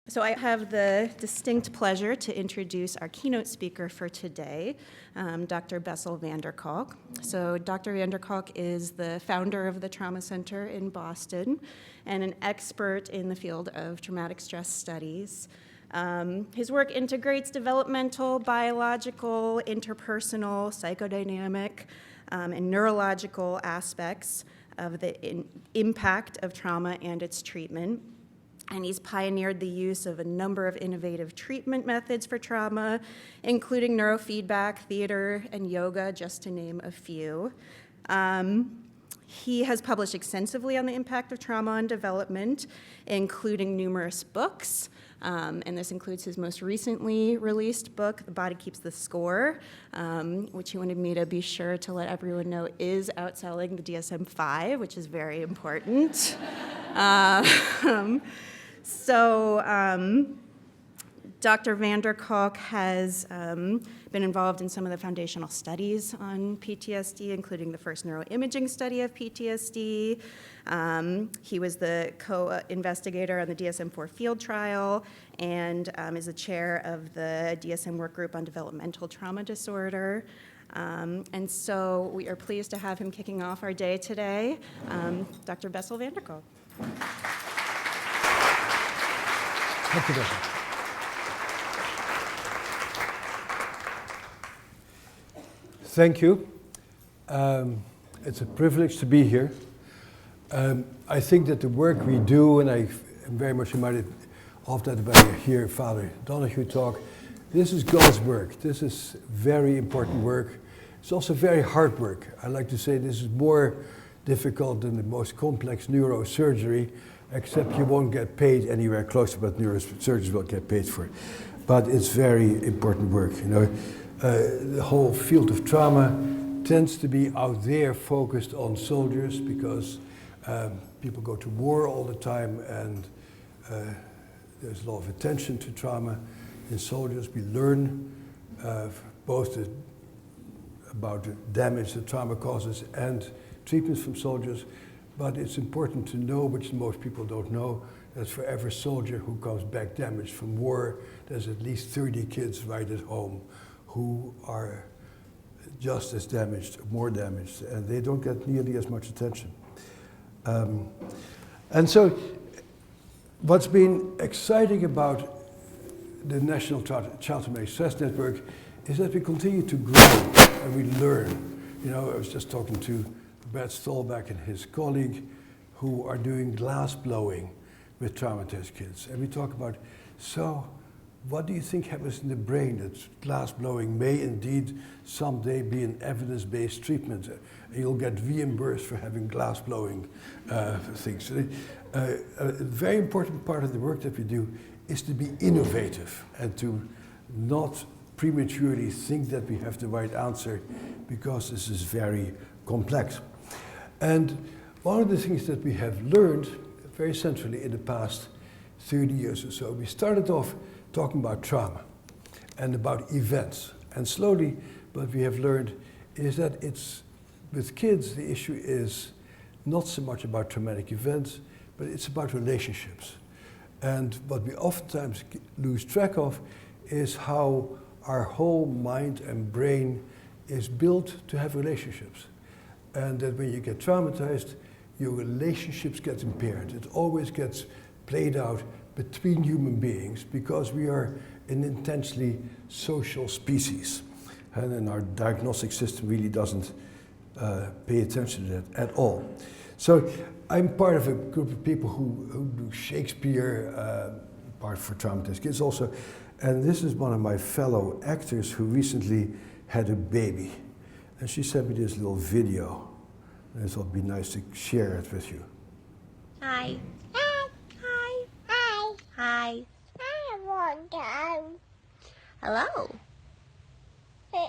So I have the distinct pleasure to introduce our keynote speaker for today, Dr. Bessel van der Kolk. So Dr. van der Kolk is the founder of the Trauma Center in Boston and an expert in the field of traumatic stress studies. His work integrates developmental, biological, interpersonal, psychodynamic, and neurological aspects of the impact of trauma and its treatment. And he's pioneered the use of a number of innovative treatment methods for trauma, including neurofeedback, theater, and yoga, just to name a few. He has published extensively on the impact of trauma on development, including numerous books. And this includes his most recently released book, The Body Keeps the Score, which he wanted me to be sure to let everyone know is outselling the DSM-5, which is very important. Dr. van der Kolk has been involved in some of the foundational studies on PTSD, including the first neuroimaging study of PTSD. He was the co-investigator on the DSM-4 field trial and is the chair of the DSM work group on developmental trauma disorder. And so we are pleased to have him kicking off our day today, Dr. Bessel van der Kolk. Thank you, Bessel. Thank you. It's a privilege to be here. I think that the work we do, and I am very much reminded of that when I hear Father Donahue talk, this is God's work. This is very important work. It's also very hard work. I like to say this is more difficult than the most complex neurosurgery, except you won't get paid anywhere close to what neurosurgeons will get paid for. But it's very important work. You know, the whole field of trauma tends to be out there focused on soldiers because people go to war all the time, and there's a lot of attention to trauma in soldiers. We learn both about the damage that trauma causes and treatments from soldiers. But it's important to know, which most people don't know, that for every soldier who comes back damaged from war, there's at least 30 kids right at home who are just as damaged, more damaged, and they don't get nearly as much attention. And so what's been exciting about the National Child Traumatic Stress Network is that we continue to grow and we learn. You know, I was just talking to Brad Stolback and his colleague who are doing glass blowing with traumatized kids. And we talk about, so what do you think happens in the brain that glass blowing may indeed someday be an evidence-based treatment? And you'll get reimbursed for having glass blowing things. A very important part of the work that we do is to be innovative and to not prematurely think that we have the right answer, because this is very complex. And one of the things that we have learned very centrally in the past 30 years or so, we started off talking about trauma and about events. And slowly what we have learned is that it's, with kids, the issue is not so much about traumatic events, but it's about relationships. And what we oftentimes lose track of is how our whole mind and brain is built to have relationships. And that when you get traumatized, your relationships get impaired. It always gets played out between human beings because we are an intensely social species. And then our diagnostic system really doesn't pay attention to that at all. So I'm part of a group of people who do Shakespeare, part for traumatized kids also. And this is one of my fellow actors who recently had a baby. And she sent me this little video. And it would be nice to share it with you. Hi. Hi. Hi. Hi. Hi. I want to. Hello. Oi.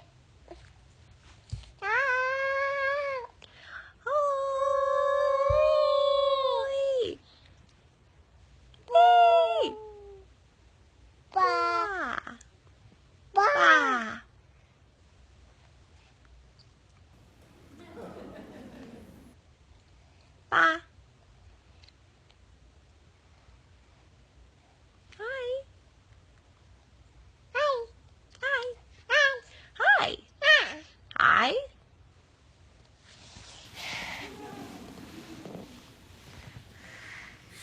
Oi. Ba. Ba. Ba. Hi.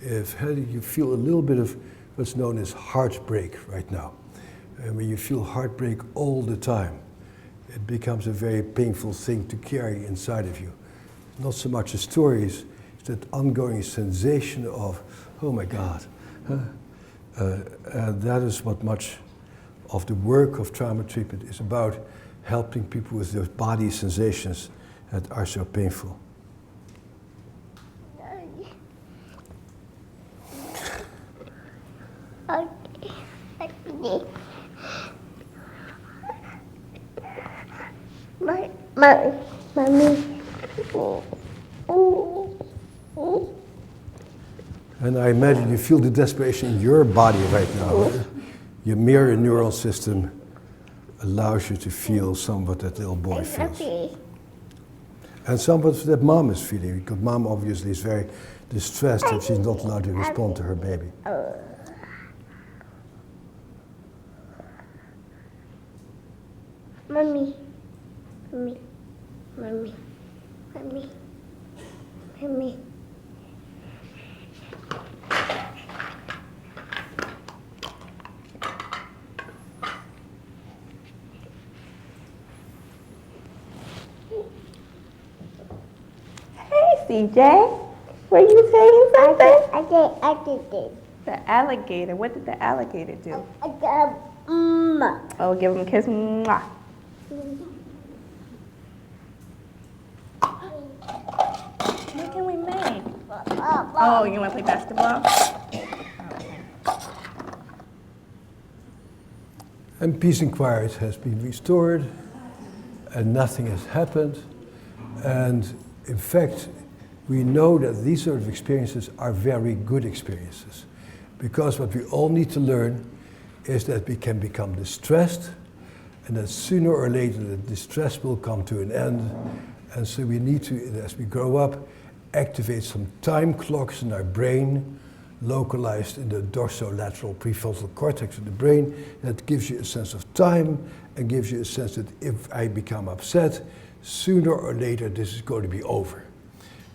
if you feel a little bit of what's known as heartbreak right now. And when you feel heartbreak all the time, it becomes a very painful thing to carry inside of you. Not so much the stories, it's that ongoing sensation of, oh my God. And that is what much of the work of trauma treatment is about, helping people with those body sensations that are so painful. Mommy. And I imagine you feel the desperation in your body right now. Your mirror neural system allows you to feel somewhat that little boy feels. And somewhat that mom is feeling, because mom obviously is very distressed that she's not allowed to respond to her baby. Mommy. Mommy. Mommy. Mommy. Mommy. CJ, were you saying something? I did this. The alligator. What did the alligator do? Mama. Oh, give him a kiss. Mwah. What can we make? Oh, you want to play basketball? Okay. And peace and quiet has been restored, and nothing has happened. And in fact, we know that these sort of experiences are very good experiences. Because what we all need to learn is that we can become distressed, and that sooner or later the distress will come to an end. And so we need to, as we grow up, activate some time clocks in our brain, localized in the dorsolateral prefrontal cortex of the brain, that gives you a sense of time and gives you a sense that if I become upset, sooner or later this is going to be over.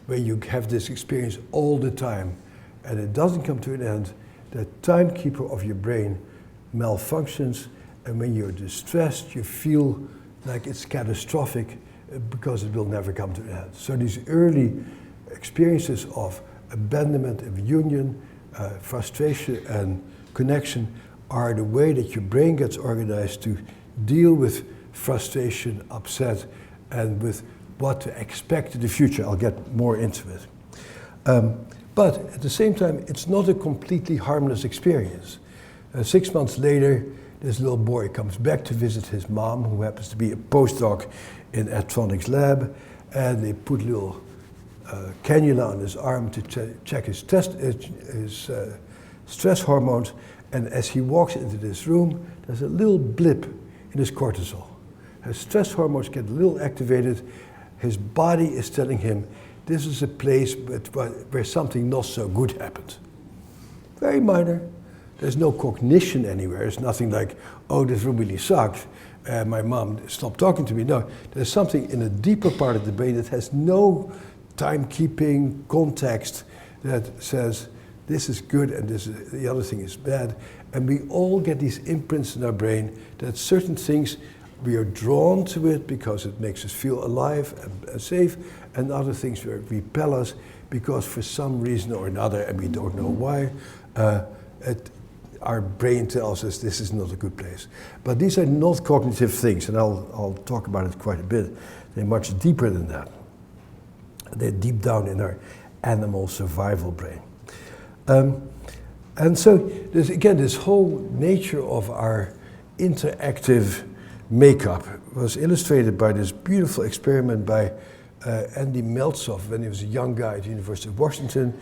When you have this experience all the time and it doesn't come to an end, the timekeeper of your brain malfunctions, and when you're distressed, you feel like it's catastrophic because it will never come to an end. So these early experiences of abandonment, of union, frustration and connection are the way that your brain gets organized to deal with frustration, upset, and with what to expect in the future. I'll get more into it. But at the same time, it's not a completely harmless experience. 6 months later, this little boy comes back to visit his mom, who happens to be a postdoc in Adtronic's lab, and they put a little cannula on his arm to check his stress hormones. And as he walks into this room, there's a little blip in his cortisol. His stress hormones get a little activated. His body is telling him, this is a place where something not so good happened. Very minor. There's no cognition anywhere. It's nothing like, oh, this room really sucked. My mom stopped talking to me. No, there's something in a deeper part of the brain that has no timekeeping context that says, this is good and the other thing is bad. And we all get these imprints in our brain that certain things, we are drawn to it because it makes us feel alive and safe, and other things repel us because for some reason or another, and we don't know why, our brain tells us this is not a good place. But these are not cognitive things, and I'll talk about it quite a bit. They're much deeper than that. They're deep down in our animal survival brain. And so there's, again, this whole nature of our interactive makeup was illustrated by this beautiful experiment by Andy Meltzoff when he was a young guy at the University of Washington,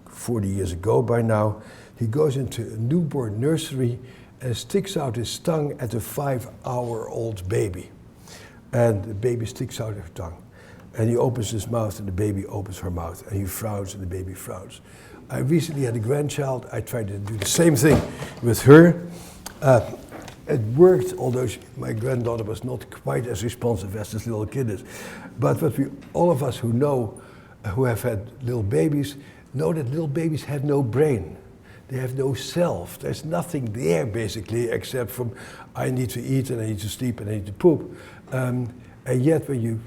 40 years ago by now. He goes into a newborn nursery and sticks out his tongue at a 5-hour-old baby. And the baby sticks out her tongue. And he opens his mouth and the baby opens her mouth. And he frowns and the baby frowns. I recently had a grandchild. I tried to do the same thing with her. It worked, although my granddaughter was not quite as responsive as this little kid is. But what all of us who know, who have had little babies, know that little babies have no brain. They have no self. There's nothing there, basically, except from I need to eat and I need to sleep and I need to poop. And yet, when you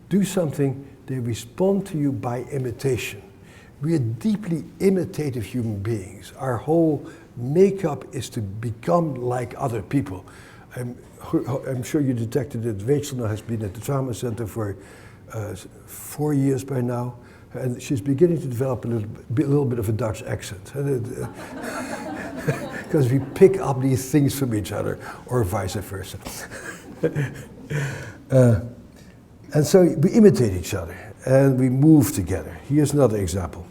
do something, they respond to you by imitation. We are deeply imitative human beings. Our whole makeup is to become like other people. I'm sure you detected that Rachel now has been at the trauma center for 4 years by now, and she's beginning to develop a little bit of a Dutch accent. Because we pick up these things from each other, or vice versa. And so we imitate each other, and we move together. Here's another example.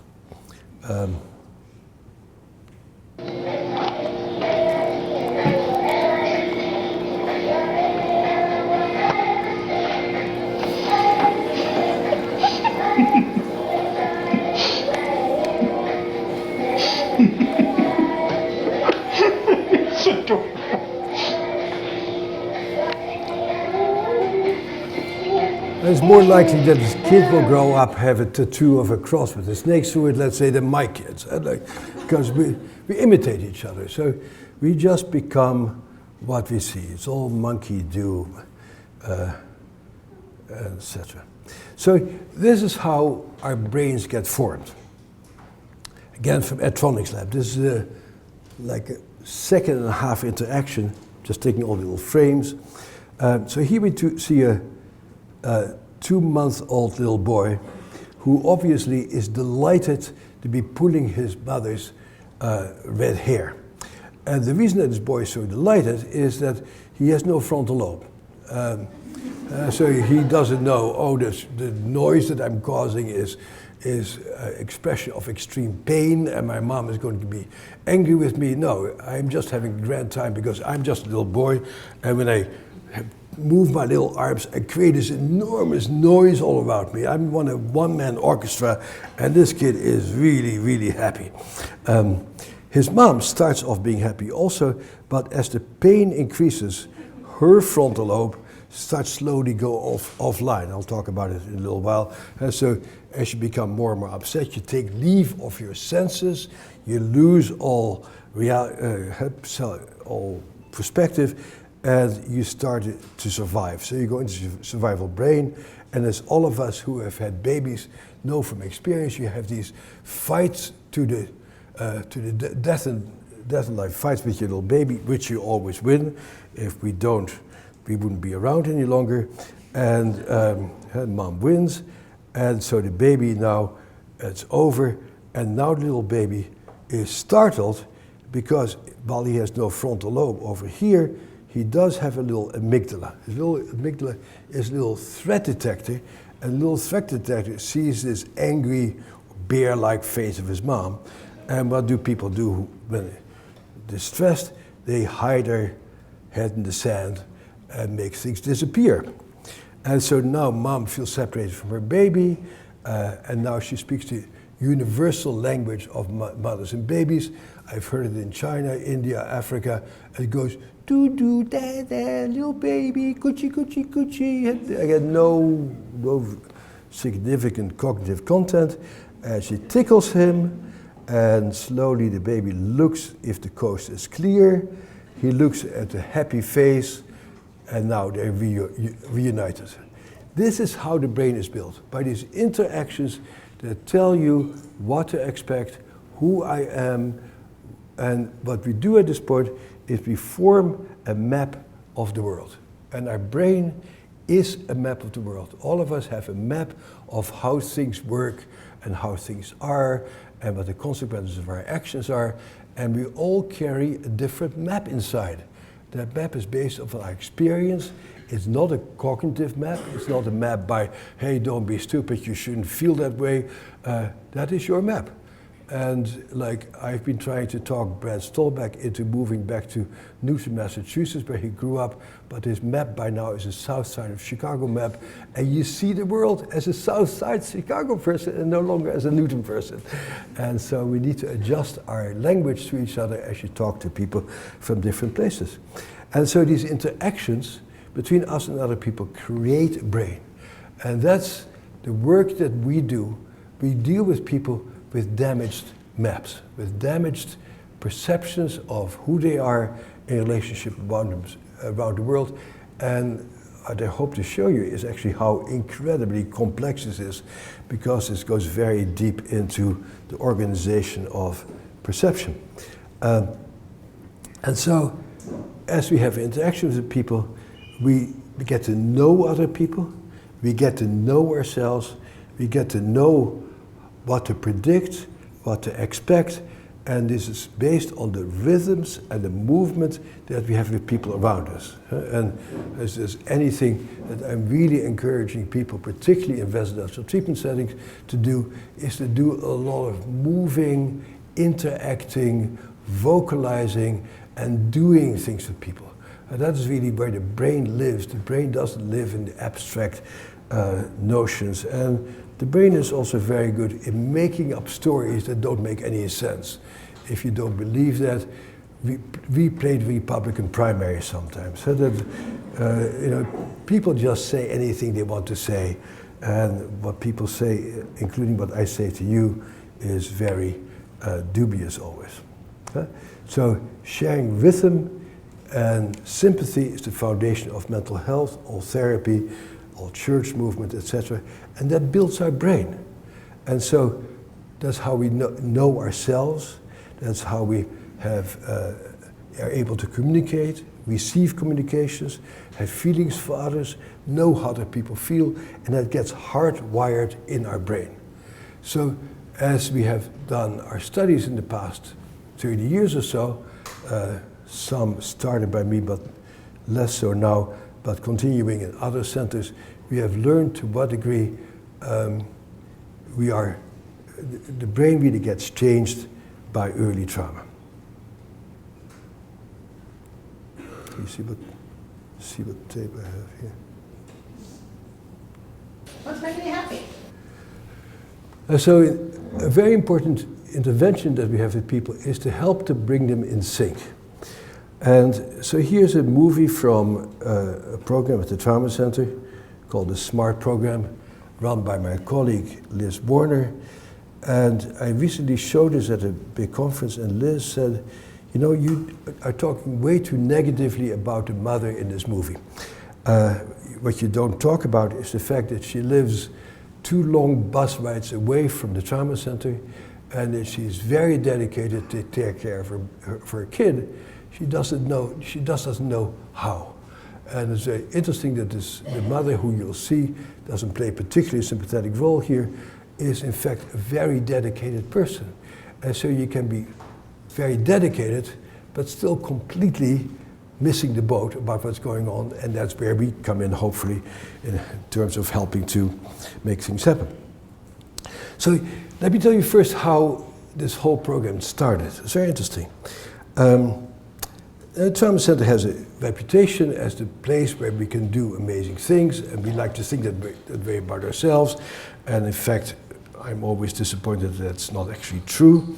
It's more likely that this kid will grow up, have a tattoo of a cross with a snake through it, let's say, than my kids. Because we imitate each other. So we just become what we see. It's all monkey do, etc. So this is how our brains get formed. Again, from Edtronics Lab. This is like a 1.5 second interaction, just taking all the little frames. So here we see a 2-month-old little boy who obviously is delighted to be pulling his mother's red hair. And the reason that this boy is so delighted is that he has no frontal lobe. So he doesn't know, oh, the noise that I'm causing is expression of extreme pain and my mom is going to be angry with me. No, I'm just having a grand time because I'm just a little boy, and when I move my little arms and create this enormous noise all around me. I'm a one-man orchestra, and this kid is really, really happy. His mom starts off being happy also, but as the pain increases, her frontal lobe starts slowly go offline. I'll talk about it in a little while. And so as you become more and more upset, you take leave of your senses, you lose all perspective, and you start to survive. So you go into survival brain, and as all of us who have had babies know from experience, you have these fights to the death and life fights with your little baby, which you always win. If we don't, we wouldn't be around any longer. And mom wins, and so the baby now, it's over, and now the little baby is startled because while he has no frontal lobe over here, he does have a little amygdala. His little amygdala is a little threat detector, and the little threat detector sees this angry, bear-like face of his mom. And what do people do when distressed? They hide their head in the sand and make things disappear. And so now mom feels separated from her baby, and now she speaks the universal language of mothers and babies. I've heard it in China, India, Africa. It goes, doo-doo, da-da, little baby, coochie, coochie, coochie. I get no significant cognitive content. And she tickles him, and slowly the baby looks if the coast is clear. He looks at the happy face, and now they're reunited. This is how the brain is built, by these interactions that tell you what to expect, who I am, and what we do at this point is we form a map of the world. And our brain is a map of the world. All of us have a map of how things work and how things are and what the consequences of our actions are, and we all carry a different map inside. That map is based on our experience. It's not a cognitive map. It's not a map by, hey, don't be stupid, you shouldn't feel that way. That is your map. And like I've been trying to talk Brad Stolbeck into moving back to Newton, Massachusetts, where he grew up, but his map by now is a south side of Chicago map, and you see the world as a south side Chicago person and no longer as a Newton person. And so we need to adjust our language to each other as you talk to people from different places. And so these interactions between us and other people create a brain. And that's the work that we do. We deal with people with damaged maps, with damaged perceptions of who they are in relationship around the world. And what I hope to show you is actually how incredibly complex this is, because this goes very deep into the organization of perception. And so, as we have interactions with people, we get to know other people, we get to know ourselves, we get to know what to predict, what to expect, and this is based on the rhythms and the movement that we have with people around us. And as there's anything that I'm really encouraging people, particularly in residential treatment settings, to do, is to do a lot of moving, interacting, vocalizing, and doing things with people. And that is really where the brain lives. The brain doesn't live in the abstract notions. And the brain is also very good in making up stories that don't make any sense. If you don't believe that, we played Republican primary sometimes. So that people just say anything they want to say, and what people say, including what I say to you, is very dubious always. So sharing rhythm and sympathy is the foundation of mental health, all therapy, all church movement, etc. And that builds our brain. And so that's how we know ourselves. That's how we are able to communicate, receive communications, have feelings for others, know how other people feel, and that gets hardwired in our brain. So as we have done our studies in the past 30 years or so, some started by me, but less so now, but continuing in other centers, we have learned to what degree the brain really gets changed by early trauma. You see what tape I have here. What's making you happy? So a very important intervention that we have with people is to help to bring them in sync. And so here's a movie from a program at the Trauma Center called the SMART program, run by my colleague Liz Warner. And I recently showed this at a big conference, and Liz said, you know, you are talking way too negatively about the mother in this movie. What you don't talk about is the fact that she lives 2 long bus rides away from the trauma center, and that she's very dedicated to take care of her kid. She just doesn't know how. And it's very interesting that the mother, who you'll see doesn't play a particularly sympathetic role here, is in fact a very dedicated person. And so you can be very dedicated, but still completely missing the boat about what's going on, and that's where we come in, hopefully, in terms of helping to make things happen. So let me tell you first how this whole program started. It's very interesting. The Trauma Center has a reputation as the place where we can do amazing things, and we like to think that way about ourselves. And in fact, I'm always disappointed that that's not actually true.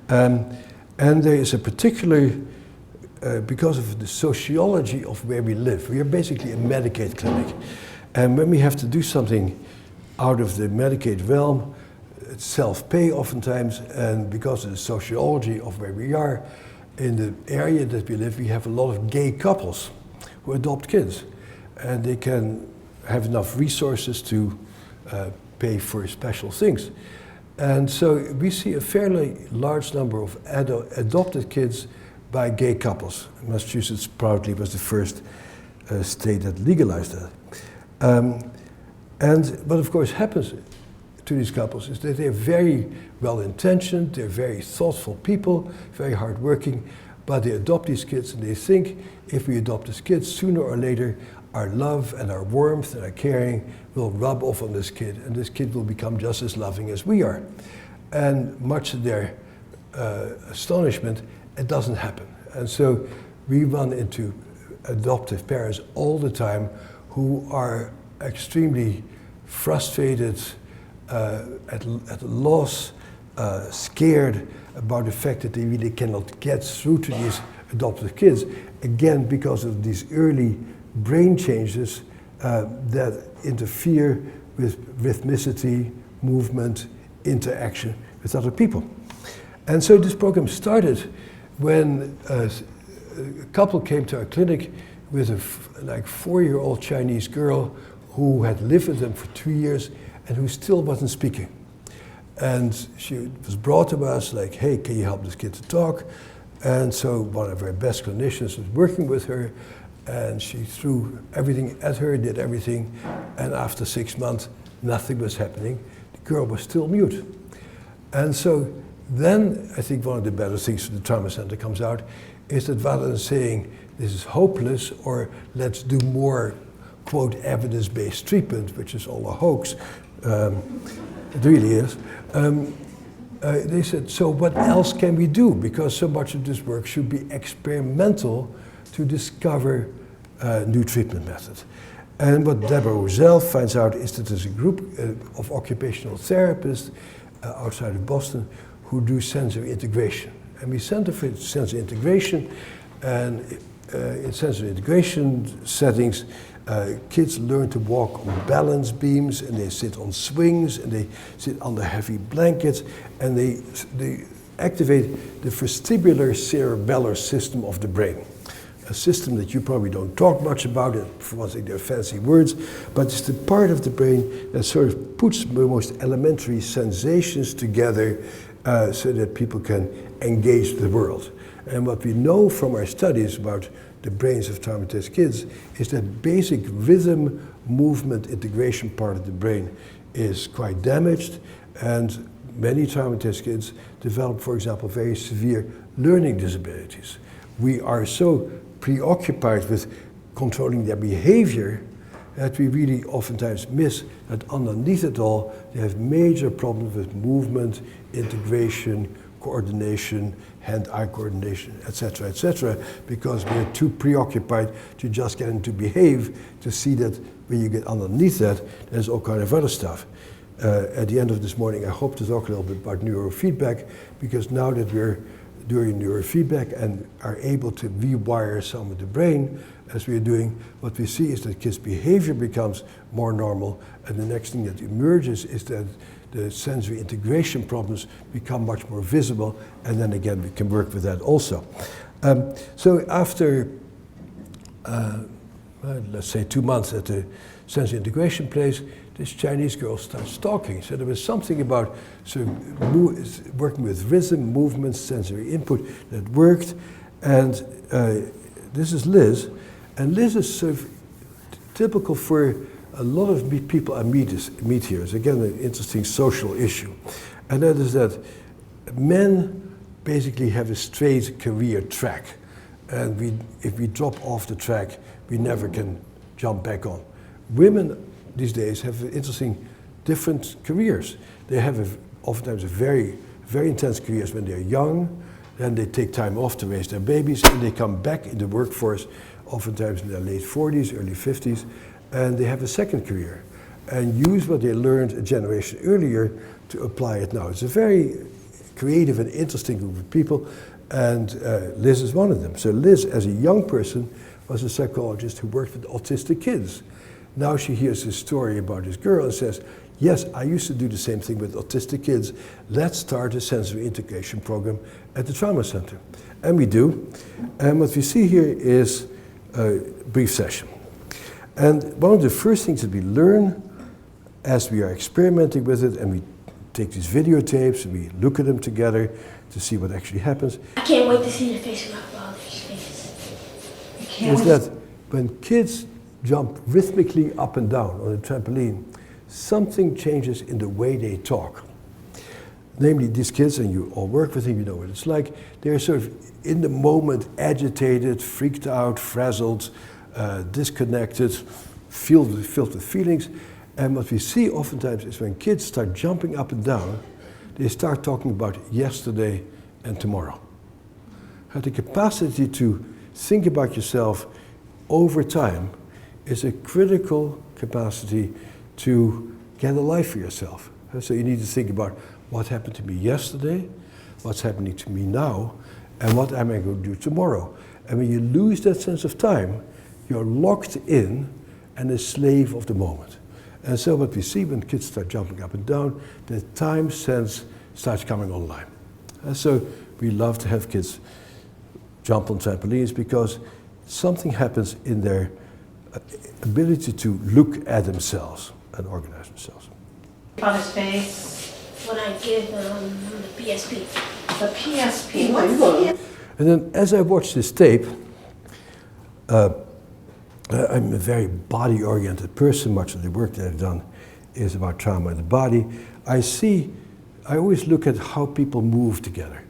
And there is a particular, because of the sociology of where we live, we are basically a Medicaid clinic. And when we have to do something out of the Medicaid realm, it's self-pay oftentimes, and because of the sociology of where we are, in the area that we live, we have a lot of gay couples who adopt kids. And they can have enough resources to pay for special things. And so we see a fairly large number of adopted kids by gay couples. Massachusetts proudly was the first state that legalized that. And what of course happens to these couples is that they're very well-intentioned, they're very thoughtful people, very hardworking, but they adopt these kids and they think if we adopt these kids, sooner or later our love and our warmth and our caring will rub off on this kid, and this kid will become just as loving as we are. And much to their astonishment, it doesn't happen. And so we run into adoptive parents all the time who are extremely frustrated, at a loss, scared about the fact that they really cannot get through to these adopted kids, again because of these early brain changes that interfere with rhythmicity, movement, interaction, with other people. And so this program started when a couple came to our clinic with a like 4-year-old Chinese girl who had lived with them for 2 years and who still wasn't speaking. And she was brought to us like, hey, can you help this kid to talk? And so one of our best clinicians was working with her, and she threw everything at her, did everything, and after 6 months, nothing was happening. The girl was still mute. And so then I think one of the better things from the trauma center comes out is that rather than saying this is hopeless or let's do more, quote, evidence-based treatment, which is all a hoax, it really is, they said, so what else can we do? Because so much of this work should be experimental to discover new treatment methods. And what Deborah Roselle finds out is that there's a group of occupational therapists outside of Boston who do sensory integration. And we sent her for sensory integration, and in sensory integration settings, kids learn to walk on balance beams, and they sit on swings, and they sit under heavy blankets, and they activate the vestibular cerebellar system of the brain. A system that you probably don't talk much about, for one thing, they're fancy words, but it's the part of the brain that sort of puts the most elementary sensations together so that people can engage the world. And what we know from our studies about the brains of traumatized kids is that basic rhythm, movement, integration part of the brain is quite damaged, and many traumatized kids develop, for example, very severe learning disabilities. We are so preoccupied with controlling their behavior that we really oftentimes miss that underneath it all, they have major problems with movement, integration, coordination, hand-eye coordination, etc., because we're too preoccupied to just get them to behave to see that when you get underneath that, there's all kind of other stuff. At the end of this morning, I hope to talk a little bit about neurofeedback, because now that we're doing neurofeedback and are able to rewire some of the brain, as we're doing, what we see is that kids' behavior becomes more normal, and the next thing that emerges is that the sensory integration problems become much more visible, and then again we can work with that also. So after, let's say 2 months at the sensory integration place, this Chinese girl starts talking. So there was something about sort of working with rhythm, movement, sensory input that worked. And this is Liz. And Liz is sort of typical for a lot of people I meet here. It's again an interesting social issue. And that is that men basically have a straight career track. And if we drop off the track, we never can jump back on. Women these days have interesting different careers. They have oftentimes very, very intense careers when they're young, then they take time off to raise their babies, and they come back in the workforce oftentimes in their late 40s, early 50s, and they have a second career and use what they learned a generation earlier to apply it now. It's a very creative and interesting group of people, and Liz is one of them. So Liz, as a young person, was a psychologist who worked with autistic kids. Now she hears this story about this girl and says, yes, I used to do the same thing with autistic kids. Let's start a sensory integration program at the trauma center. And we do. And what we see here is a brief session. And one of the first things that we learn as we are experimenting with it, and we take these videotapes and we look at them together to see what actually happens. I can't wait to see the face of my father's face. Is that when kids jump rhythmically up and down on a trampoline, something changes in the way they talk. Namely, these kids, and you all work with them, you know what it's like, they're sort of in the moment agitated, freaked out, frazzled, disconnected, filled with feelings. And what we see oftentimes is when kids start jumping up and down, they start talking about yesterday and tomorrow. Have the capacity to think about yourself over time is a critical capacity to get a life for yourself. So you need to think about what happened to me yesterday, what's happening to me now, and what am I going to do tomorrow. And when you lose that sense of time, you're locked in and a slave of the moment. And so what we see when kids start jumping up and down, the time sense starts coming online. And so we love to have kids jump on trampolines because something happens in their ability to look at themselves and organize themselves. On his face. When I give the PSP. The PSP. What's the And then as I watch this tape, I'm a very body-oriented person. Much of the work that I've done is about trauma in the body. I always look at how people move together.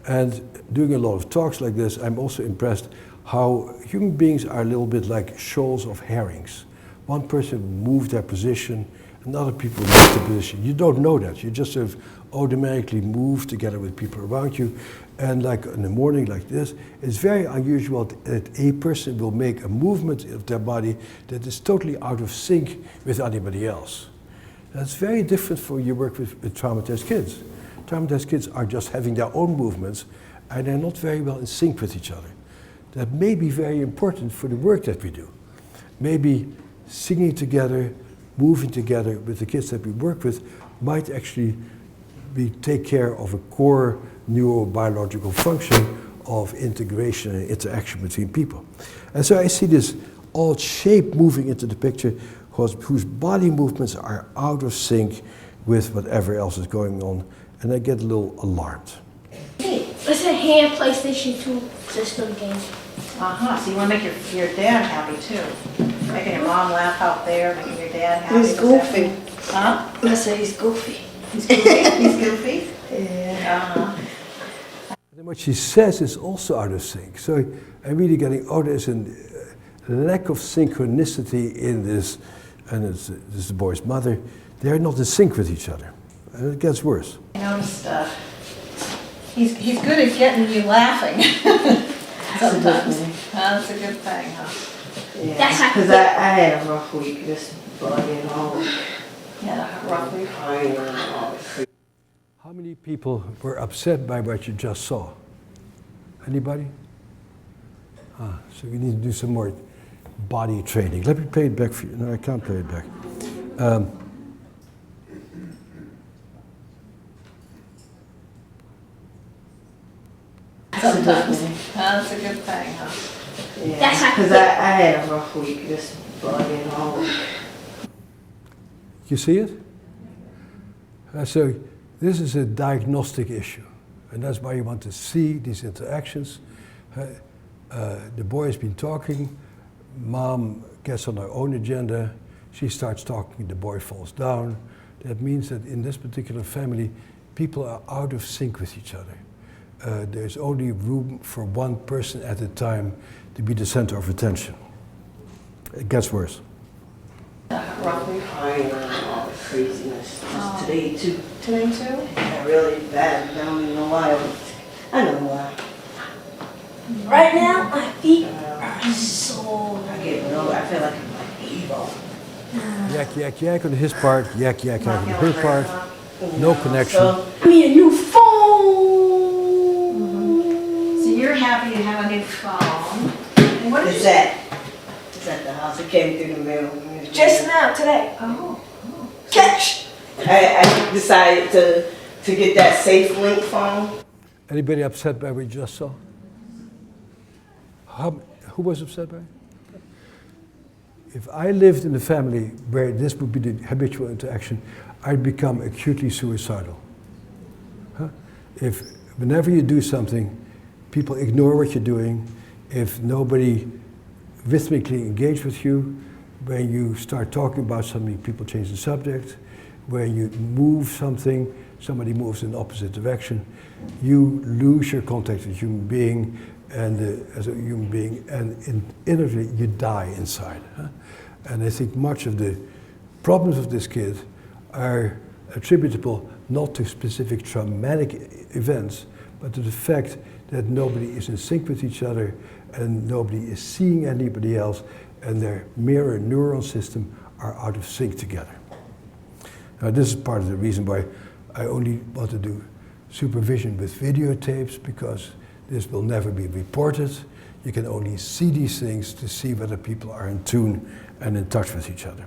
And doing a lot of talks like this, I'm also impressed how human beings are a little bit like shoals of herrings. One person moves their position, another people move their position. You don't know that. You just sort of automatically move together with people around you. And like in the morning like this, it's very unusual that a person will make a movement of their body that is totally out of sync with anybody else. That's very different for your work with traumatized kids. Traumatized kids are just having their own movements and they're not very well in sync with each other. That may be very important for the work that we do. Maybe singing together, moving together with the kids that we work with might actually take care of a core neurobiological function of integration and interaction between people. And so I see this odd shape moving into the picture whose body movements are out of sync with whatever else is going on, and I get a little alarmed. Hey, it's a hand PlayStation 2 system game. So you want to make your dad happy too. Making your mom laugh out there, making your dad happy. He's goofy. Huh? I say he's goofy. He's goofy? He's goofy? Yeah. And what she says is also out of sync. So I'm really getting, there's a lack of synchronicity in this, and this is the boy's mother. They're not in sync with each other. And it gets worse. I noticed he's good at getting you laughing. Sometimes. That's a good thing, huh? Yeah. That's how- Because I had a rough week this body and all. Yeah, roughly. Crying and all. How many people were upset by what you just saw? Anybody? So we need to do some more body training. Let me play it back for you. No, I can't play it back. Sometimes. That's a good thing, huh? Yeah. That's how- Because I had a rough week this body and all. You see it? So this is a diagnostic issue, and that's why you want to see these interactions. The boy has been talking, mom gets on her own agenda, she starts talking, the boy falls down. That means that in this particular family, people are out of sync with each other. There's only room for one person at a time to be the center of attention. It gets worse. Roughly. Crying and all the craziness. Just today too. Today too? Yeah, really bad. I don't even know why. I know why. Right now, my feet are so. I feel like I'm like evil. Yak, yak, yak on his part, yak, yak, yak on her part. No connection. So, I need a new phone. So you're happy you have a new phone. And what it's at the house. It came through the mail. Just now, today. Oh. Catch. I decided to get that Safe Link phone. Anybody upset by what you just saw? Who was upset by it? If I lived in a family where this would be the habitual interaction, I'd become acutely suicidal. If whenever you do something, people ignore what you're doing, if nobody rhythmically engage with you, when you start talking about something, people change the subject, when you move something, somebody moves in the opposite direction, you lose your contact with a human being, and as a human being, and inwardly you die inside. And I think much of the problems of this kid are attributable not to specific traumatic events, but to the fact that nobody is in sync with each other and nobody is seeing anybody else, and their mirror neuron system are out of sync together. Now, this is part of the reason why I only want to do supervision with videotapes, because this will never be reported. You can only see these things to see whether people are in tune and in touch with each other.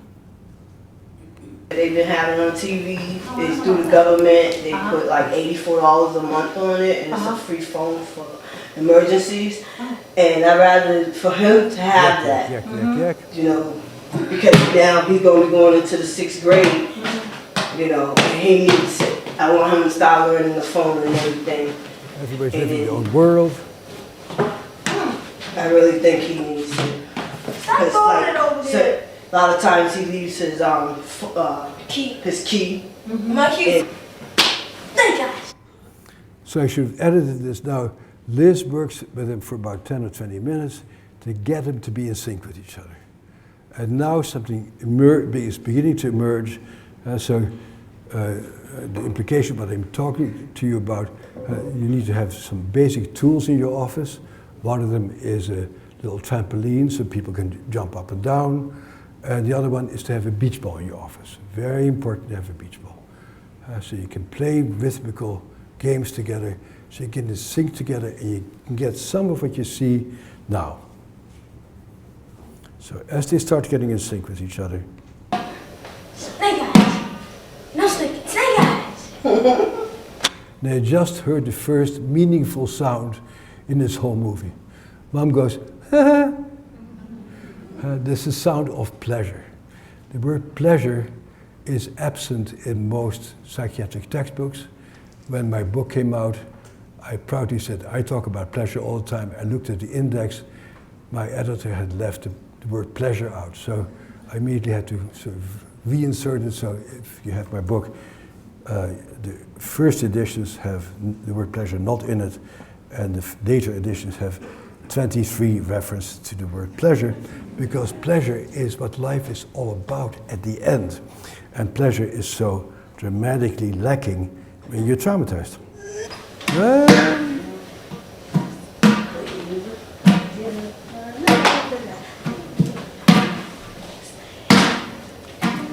They've been having on TV. It's through the government. They put like $84 a month on it, and it's a free phone for emergencies. And I'd rather for him to have that, you know, because now he's going to be going into the 6th grade, you know, and he needs it. I want him to start learning the phone and everything. Everybody's living in their own world. I really think he needs it. Because like, so, a lot of times he leaves his key. My key. Thank you. So I should have edited this now. Liz works with him for about 10 or 20 minutes to get them to be in sync with each other. And now something is beginning to emerge. The implication what I'm talking to you about, you need to have some basic tools in your office. One of them is a little trampoline so people can jump up and down. And the other one is to have a beach ball in your office. Very important to have a beach ball. So you can play rhythmical games together, so you can sync together and you can get some of what you see now. So as they start getting in sync with each other. Snake eyes. No snake. Snake eyes. They just heard the first meaningful sound in this whole movie. Mom goes, ha ha. This is the sound of pleasure. The word pleasure is absent in most psychiatric textbooks. When my book came out, I proudly said, I talk about pleasure all the time. I looked at the index. My editor had left the word pleasure out. So I immediately had to sort of reinsert it. So if you have my book, the first editions have the word pleasure not in it, and the later editions have 23 references to the word pleasure, because pleasure is what life is all about at the end. And pleasure is so dramatically lacking when you're traumatized.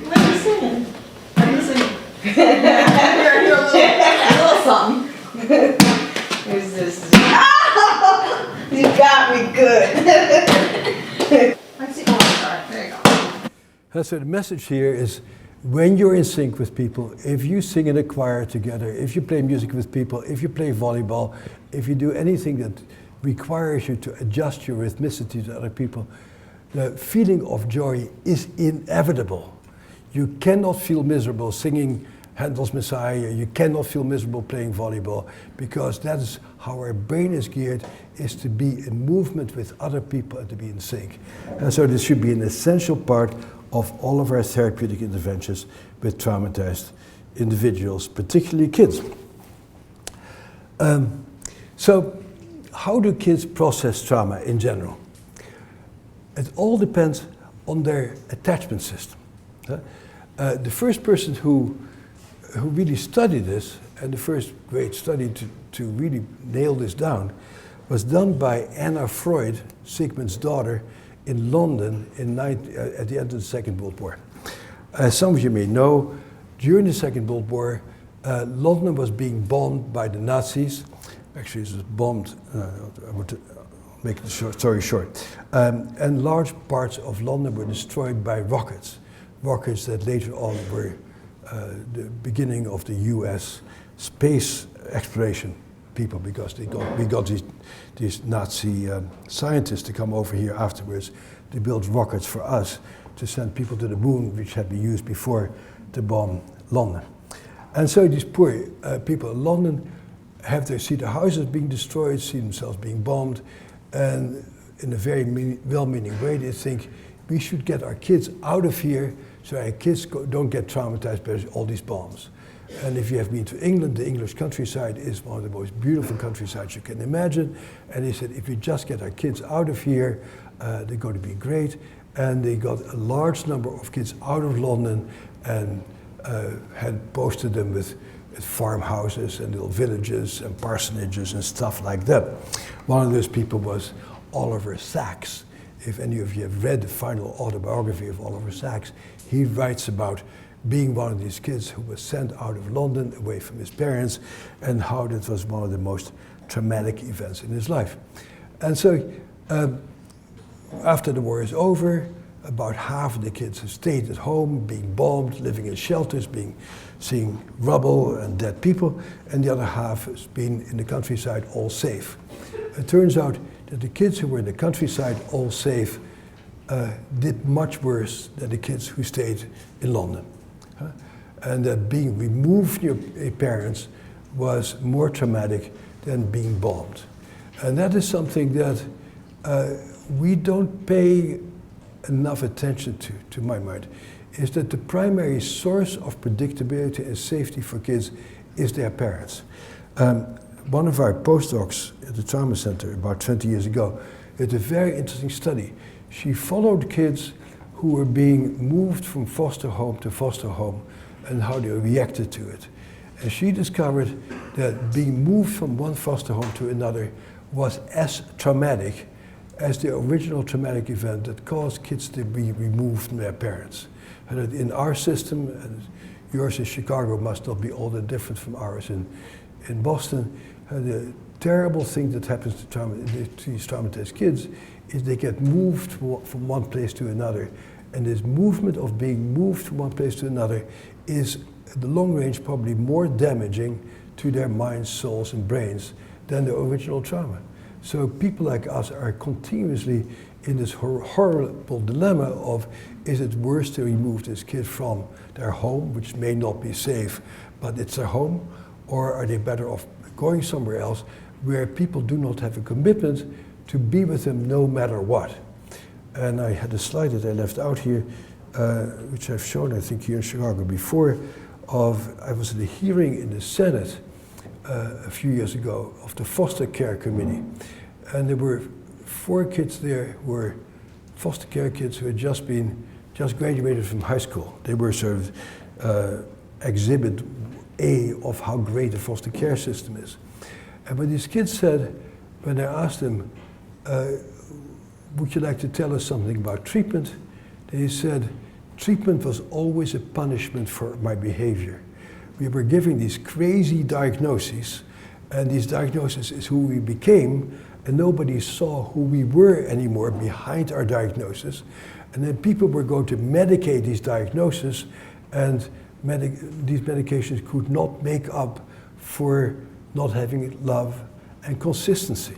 What are you singing? Are you singing? You're a little something. Who's this? You got me good. Let's see. Oh, sorry. There you go. So the message here is, when you're in sync with people, if you sing in a choir together, if you play music with people, if you play volleyball, if you do anything that requires you to adjust your rhythmicity to other people, the feeling of joy is inevitable. You cannot feel miserable singing Handel's Messiah, you cannot feel miserable playing volleyball, because that is how our brain is geared, is to be in movement with other people and to be in sync. And so this should be an essential part of all of our therapeutic interventions with traumatized individuals, particularly kids. So how do kids process trauma in general? It all depends on their attachment system. The first person who really studied this, and the first great study to really nail this down, was done by Anna Freud, Sigmund's daughter, in London at the end of the Second World War. As some of you may know, during the Second World War, London was being bombed by the Nazis. Actually, it was bombed, I want to make the story short. And large parts of London were destroyed by rockets that later on were the beginning of the US space exploration people, because we got these Nazi scientists to come over here afterwards to build rockets for us to send people to the moon, which had been used before to bomb London. And so these poor people in London see their houses being destroyed, see themselves being bombed, and in a very well-meaning way they think, we should get our kids out of here so our kids don't get traumatized by all these bombs. And if you have been to England, the English countryside is one of the most beautiful countrysides you can imagine. And they said, if we just get our kids out of here, they're going to be great. And they got a large number of kids out of London and had posted them with farmhouses and little villages and parsonages and stuff like that. One of those people was Oliver Sacks. If any of you have read the final autobiography of Oliver Sacks, he writes about being one of these kids who was sent out of London away from his parents, and how that was one of the most traumatic events in his life. And so after the war is over, about half of the kids have stayed at home, being bombed, living in shelters, seeing rubble and dead people, and the other half has been in the countryside, all safe. It turns out that the kids who were in the countryside, all safe, did much worse than the kids who stayed in London. And that being removed from your parents was more traumatic than being bombed. And that is something that we don't pay enough attention to my mind, is that the primary source of predictability and safety for kids is their parents. One of our postdocs at the Trauma Center about 20 years ago did a very interesting study. She followed kids who were being moved from foster home to foster home and how they reacted to it. And she discovered that being moved from one foster home to another was as traumatic as the original traumatic event that caused kids to be removed from their parents. And that in our system, and yours in Chicago must not be all that different from ours in Boston, the terrible thing that happens to these traumatized kids is they get moved from one place to another. And this movement of being moved from one place to another is, at the long range, probably more damaging to their minds, souls, and brains than the original trauma. So people like us are continuously in this horrible dilemma of, is it worse to remove this kid from their home, which may not be safe, but it's their home, or are they better off going somewhere else where people do not have a commitment to be with them no matter what? And I had a slide that I left out here, which I've shown, I think, here in Chicago before, I was at a hearing in the Senate a few years ago of the foster care committee. And there were 4 kids there who were foster care kids who had just graduated from high school. They were sort of exhibit A of how great the foster care system is. And what these kids said, when I asked them, would you like to tell us something about treatment? They said, treatment was always a punishment for my behavior. We were giving these crazy diagnoses, and these diagnoses is who we became, and nobody saw who we were anymore behind our diagnosis. And then people were going to medicate these diagnoses, and these medications could not make up for not having love and consistency.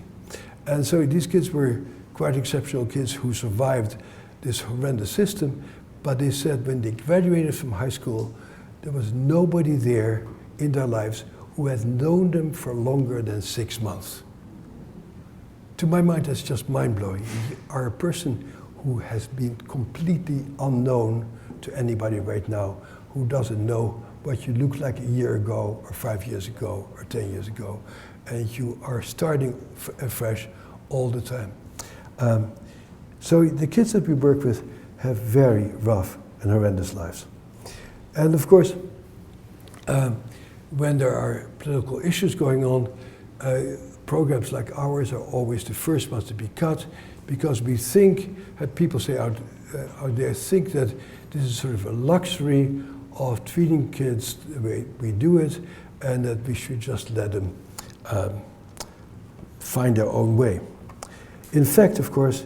And so these kids were quite exceptional kids who survived this horrendous system, but they said when they graduated from high school, there was nobody there in their lives who had known them for longer than 6 months. To my mind, that's just mind-blowing. You are a person who has been completely unknown to anybody right now, who doesn't know what you looked like a year ago, or 5 years ago, or 10 years ago, and you are starting afresh all the time. So the kids that we work with have very rough and horrendous lives. And of course, when there are political issues going on, programs like ours are always the first ones to be cut, because we think, people say out there, think that this is sort of a luxury of treating kids the way we do it, and that we should just let them find their own way. In fact, of course,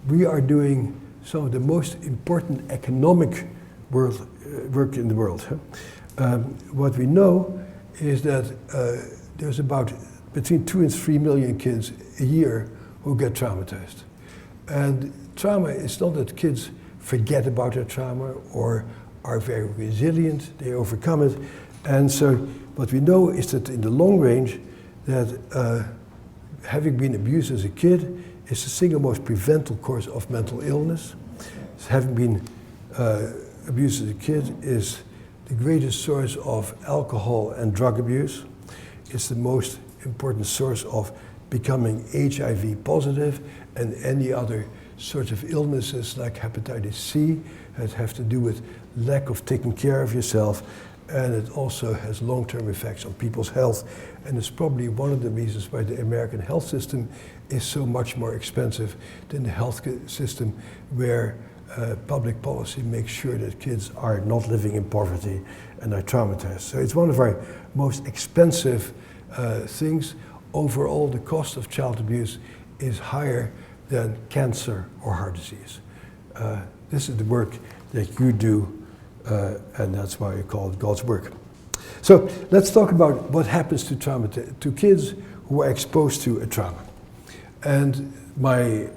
we are doing some of the most important economic work in the world. What we know is that there's about between 2 and 3 million kids a year who get traumatized. And trauma is not that kids forget about their trauma or are very resilient, they overcome it. And so what we know is that in the long range, that having been abused as a kid is the single most preventable cause of mental illness. Having been abused as a kid is the greatest source of alcohol and drug abuse. It's the most important source of becoming HIV positive and any other sorts of illnesses like hepatitis C that have to do with lack of taking care of yourself, and it also has long-term effects on people's health, and it's probably one of the reasons why the American health system is so much more expensive than the health system where public policy makes sure that kids are not living in poverty and are traumatized. So it's one of our most expensive things. Overall, the cost of child abuse is higher than cancer or heart disease. this is the work that you do, and that's why I call it God's work. So let's talk about what happens to trauma, to kids who are exposed to a trauma. And my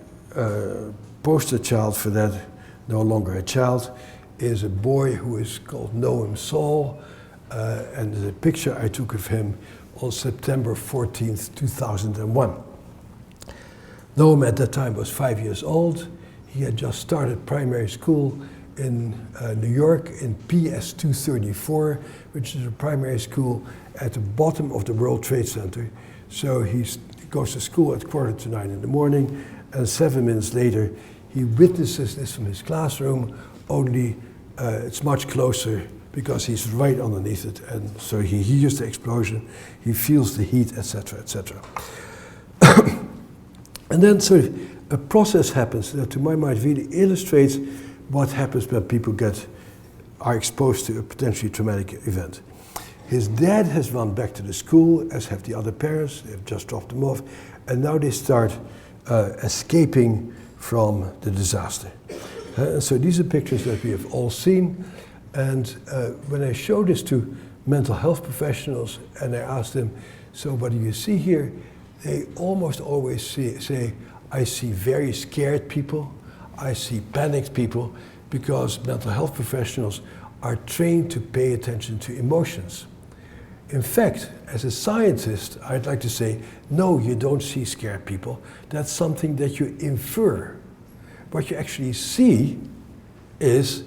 poster child for that, no longer a child, is a boy who is called Noam Saul, and there's a picture I took of him on September 14th, 2001. Noam at that time was 5 years old. He had just started primary school in New York in PS 234, which is a primary school at the bottom of the World Trade Center. So he goes to school at 8:45 in the morning, and 7 minutes later he witnesses this from his classroom, only it's much closer because he's right underneath it, and so he hears the explosion, he feels the heat, etc., etc. And then sort of a process happens that, to my mind, really illustrates what happens when people are exposed to a potentially traumatic event. His dad has run back to the school, as have the other parents. They've just dropped him off, and now they start escaping from the disaster. So these are pictures that we have all seen, and when I show this to mental health professionals and I ask them, so what do you see here? They almost always say, I see very scared people, I see panicked people, because mental health professionals are trained to pay attention to emotions. In fact, as a scientist, I'd like to say, no, you don't see scared people. That's something that you infer. What you actually see is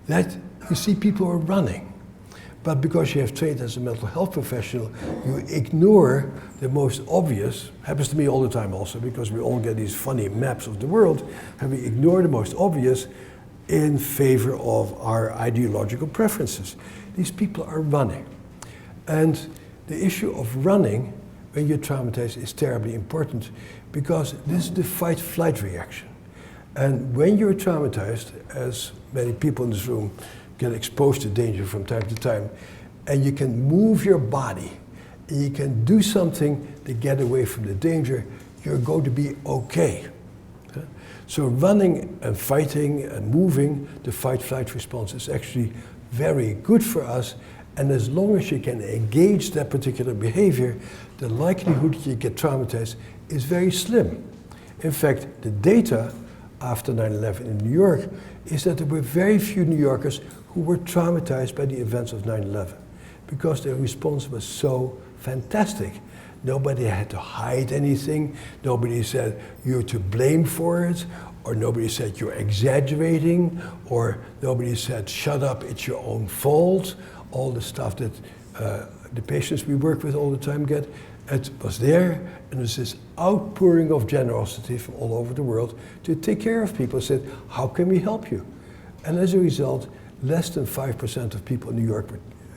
that you see people are running. But because you have trained as a mental health professional, you ignore the most obvious. Happens to me all the time also, because we all get these funny maps of the world, and we ignore the most obvious in favor of our ideological preferences. These people are running. And the issue of running when you're traumatized is terribly important, because this is the fight-flight reaction. And when you're traumatized, as many people in this room get exposed to danger from time to time, and you can move your body, and you can do something to get away from the danger, you're going to be okay. So running and fighting and moving, the fight-flight response is actually very good for us, and as long as you can engage that particular behavior, the likelihood that you get traumatized is very slim. In fact, the data after 9/11 in New York is that there were very few New Yorkers who were traumatized by the events of 9/11, because their response was so fantastic. Nobody had to hide anything. Nobody said, you're to blame for it, or nobody said, you're exaggerating, or nobody said, shut up, it's your own fault. All the stuff that the patients we work with all the time get. It was there, and there's this outpouring of generosity from all over the world to take care of people. Said, how can we help you? And as a result, less than 5% of people in New York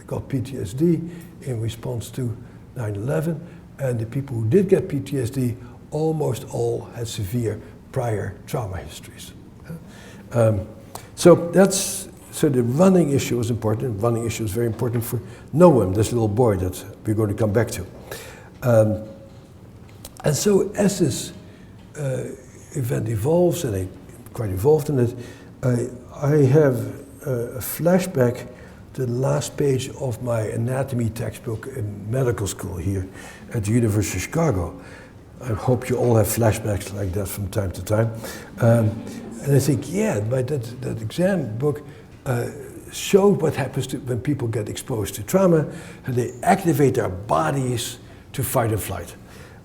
got PTSD in response to 9/11, and the people who did get PTSD, almost all had severe prior trauma histories. So the running issue was important. The running issue is very important for Noam, this little boy that we're going to come back to. And so as this event evolves, and I'm quite involved in it, I have a flashback to the last page of my anatomy textbook in medical school here at the University of Chicago. I hope you all have flashbacks like that from time to time. And I think, yeah, but that exam book showed what happens when people get exposed to trauma, and they activate their bodies to fight and flight.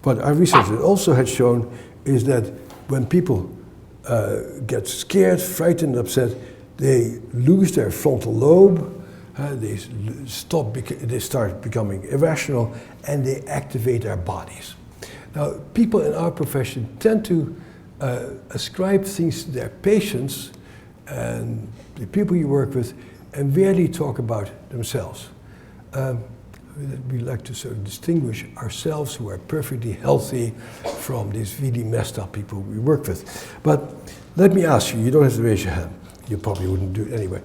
What our research also had shown is that when people get scared, frightened, upset, they lose their frontal lobe, they start becoming irrational, and they activate their bodies. Now, people in our profession tend to ascribe things to their patients and the people you work with, and rarely talk about themselves. We like to sort of distinguish ourselves, who are perfectly healthy, from these really messed up people we work with. But let me ask you, you don't have to raise your hand, you probably wouldn't do it anyway.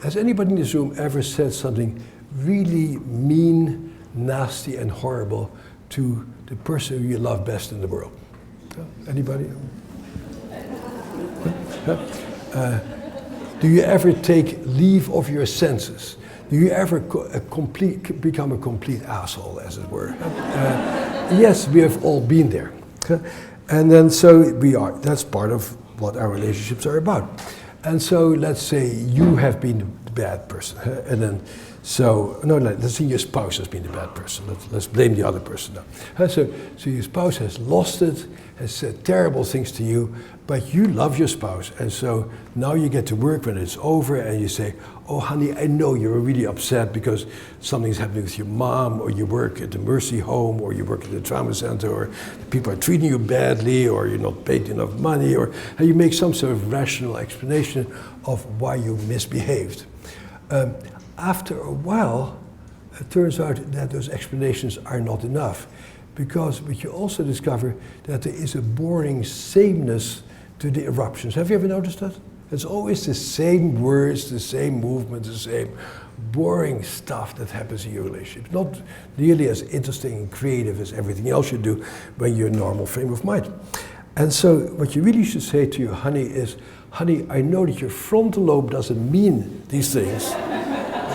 Has anybody in this room ever said something really mean, nasty, and horrible to the person who you love best in the world? Do you ever take leave of your senses? Do you ever become a complete asshole, as it were? Yes, we have all been there. And then so that's part of what our relationships are about. And so let's say you have been the bad person. And then let's say your spouse has been the bad person. Let's blame the other person now. So your spouse has lost it, has said terrible things to you, but you love your spouse. And so now you get to work when it's over and you say, oh honey, I know you're really upset because something's happening with your mom, or you work at the Mercy Home, or you work at the trauma center, or people are treating you badly, or you're not paid enough money, or you make some sort of rational explanation of why you misbehaved. After a while, it turns out that those explanations are not enough, because what you also discover that there is a boring sameness to the eruptions. Have you ever noticed that? It's always the same words, the same movement, the same boring stuff that happens in your relationship. Not nearly as interesting and creative as everything else you do when you're in a normal frame of mind. And so what you really should say to your honey is, honey, I know that your frontal lobe doesn't mean these things,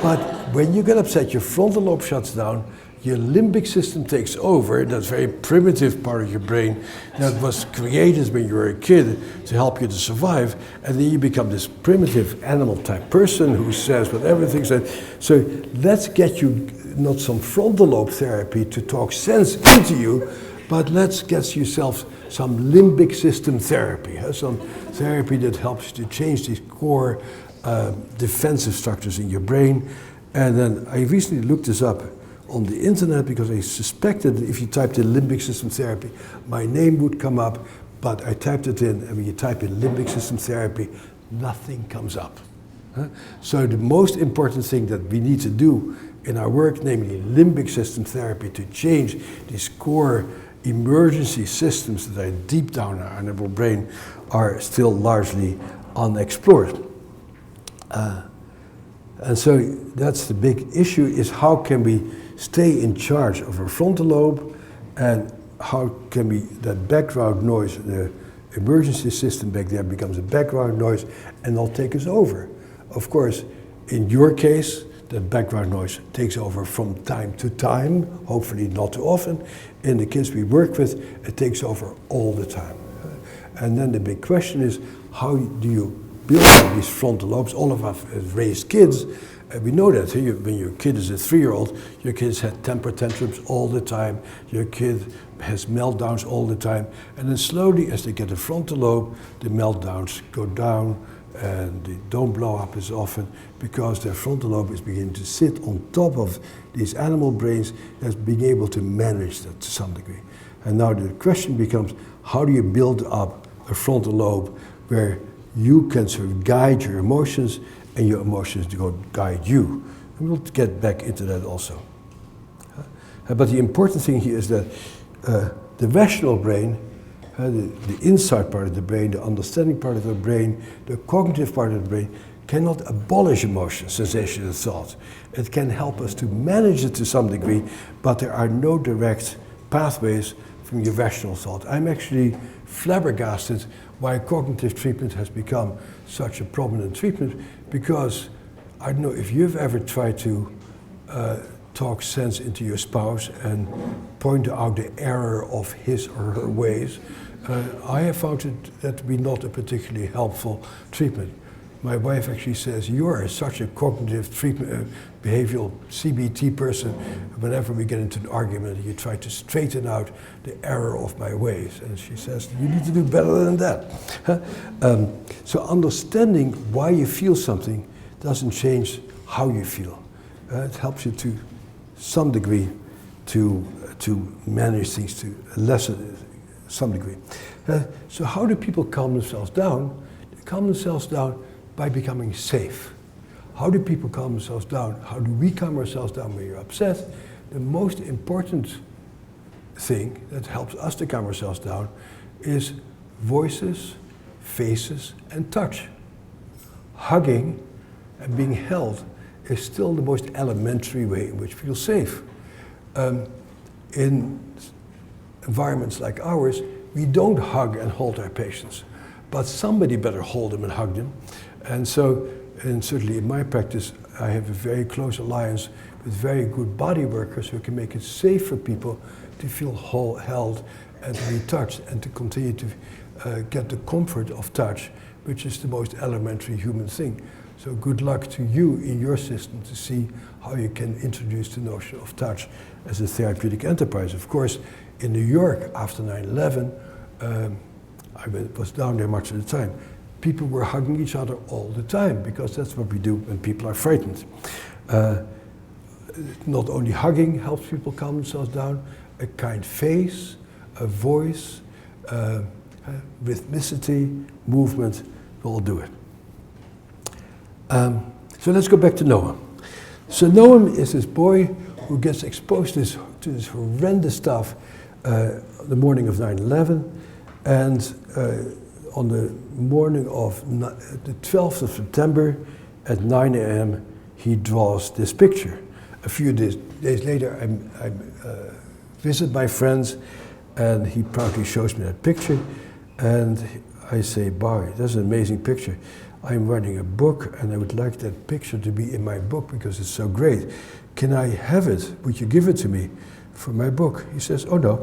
but when you get upset, your frontal lobe shuts down, your limbic system takes over, that very primitive part of your brain that was created when you were a kid to help you to survive, and then you become this primitive animal type person who says what everything says. So let's get you not some frontal lobe therapy to talk sense into you, but let's get yourself some limbic system therapy, some therapy that helps you to change these core defensive structures in your brain. And then I recently looked this up on the internet because I suspected that if you typed in limbic system therapy, my name would come up, but I typed it in, and when you type in limbic system therapy, nothing comes up. So the most important thing that we need to do in our work, namely limbic system therapy, to change these core emergency systems that are deep down in our neural brain, are still largely unexplored. And so that's the big issue, is how can we stay in charge of our frontal lobe, and how can we, that background noise, the emergency system back there becomes a background noise and not take us over. Of course, in your case, that background noise takes over from time to time, hopefully not too often. In the kids we work with, it takes over all the time. And then the big question is, how do you build up these frontal lobes? All of us have raised kids, and we know that when your kid is a 3-year-old, your kids had temper tantrums all the time, your kid has meltdowns all the time, and then slowly as they get a frontal lobe, the meltdowns go down and they don't blow up as often because their frontal lobe is beginning to sit on top of these animal brains that's being able to manage that to some degree. And now the question becomes, how do you build up a frontal lobe where you can sort of guide your emotions and your emotions to go guide you? And we'll get back into that also. But the important thing here is that the rational brain, the insight part of the brain, the understanding part of the brain, the cognitive part of the brain, cannot abolish emotion, sensation, and thought. It can help us to manage it to some degree, but there are no direct pathways from your rational thought. I'm actually flabbergasted why cognitive treatment has become such a prominent treatment, because I don't know if you've ever tried to talk sense into your spouse and point out the error of his or her ways. I have found that to be not a particularly helpful treatment. My wife actually says, you are such a cognitive treatment, behavioral CBT person. Whenever we get into an argument, you try to straighten out the error of my ways. And she says, you need to do better than that. So understanding why you feel something doesn't change how you feel. It helps you to some degree to manage things to lessen some degree. So how do people calm themselves down? They calm themselves down by becoming safe. How do people calm themselves down? How do we calm ourselves down when you're upset? The most important thing that helps us to calm ourselves down is voices, faces, and touch. Hugging and being held is still the most elementary way in which we feel safe. In environments like ours, we don't hug and hold our patients, but somebody better hold them and hug them. And so, and certainly in my practice, I have a very close alliance with very good body workers who can make it safe for people to feel held and to be touched and to continue to get the comfort of touch, which is the most elementary human thing. So good luck to you in your system to see how you can introduce the notion of touch as a therapeutic enterprise. Of course, in New York after 9/11, I was down there much of the time. People were hugging each other all the time because that's what we do when people are frightened. Not only hugging helps people calm themselves down, a kind face, a voice, rhythmicity, movement will all do it. So let's go back to Noam. So Noam is this boy who gets exposed to this horrendous stuff the morning of 9/11, and on the morning of the 12th of September at 9 a.m. he draws this picture. A few days later I visit my friends and he proudly shows me that picture and I say, "Boy, that's an amazing picture. I'm writing a book and I would like that picture to be in my book because it's so great. Can I have it? Would you give it to me for my book?" He says, "Oh no.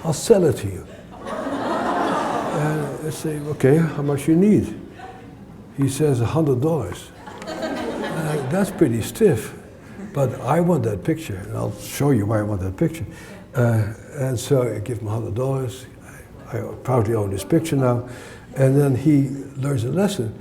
I'll sell it to you." And I say, "Okay, how much you need?" He says, $100. That's pretty stiff, but I want that picture, and I'll show you why I want that picture. And so I give him $100. I proudly own this picture now. And then he learns a lesson.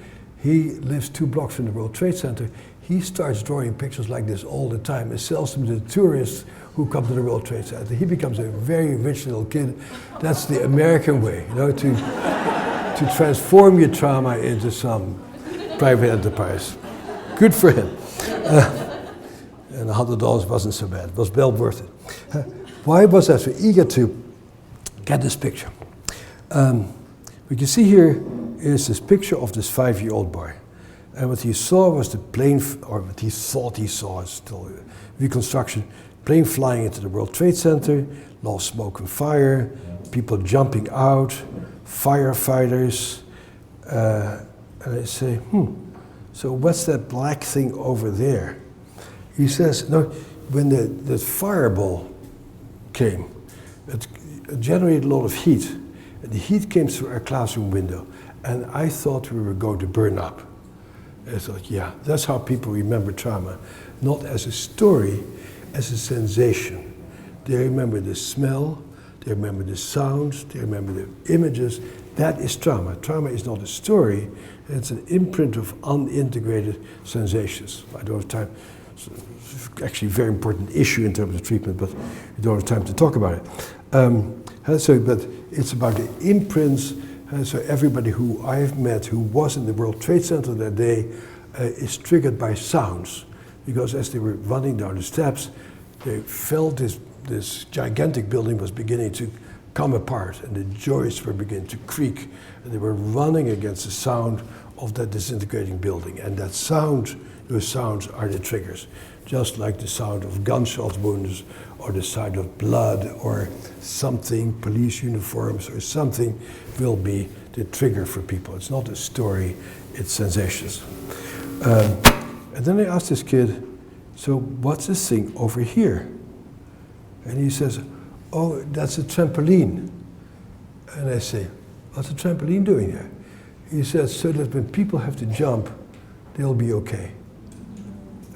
He lives 2 blocks from the World Trade Center. He starts drawing pictures like this all the time and sells them to the tourists who come to the World Trade Center. He becomes a very rich little kid. That's the American way, you know, to transform your trauma into some private enterprise. Good for him. And $100 wasn't so bad. It was well worth it. Why was I so eager to get this picture? What you see here is this picture of this 5-year-old boy. And what he saw was the plane, or what he thought he saw, is still reconstruction, plane flying into the World Trade Center, lot of smoke and fire, people jumping out, firefighters. And I say, so what's that black thing over there? He says, no, when the fireball came, it generated a lot of heat. And the heat came through our classroom window. And I thought we were going to burn up. I thought, yeah, that's how people remember trauma. Not as a story, as a sensation. They remember the smell, they remember the sounds, they remember the images. That is trauma. Trauma is not a story, it's an imprint of unintegrated sensations. I don't have time. It's actually a very important issue in terms of treatment, but we don't have time to talk about it. But it's about the imprints. So everybody who I've met who was in the World Trade Center that day is triggered by sounds. Because as they were running down the steps, they felt this gigantic building was beginning to come apart and the joists were beginning to creak. And they were running against the sound of that disintegrating building. And that sound, those sounds are the triggers. Just like the sound of gunshot wounds or the sound of blood or something, police uniforms or something will be the trigger for people. It's not a story, it's sensations. And then I asked this kid, so what's this thing over here? And he says, oh, that's a trampoline. And I say, what's a trampoline doing there? He says, so that when people have to jump, they'll be okay.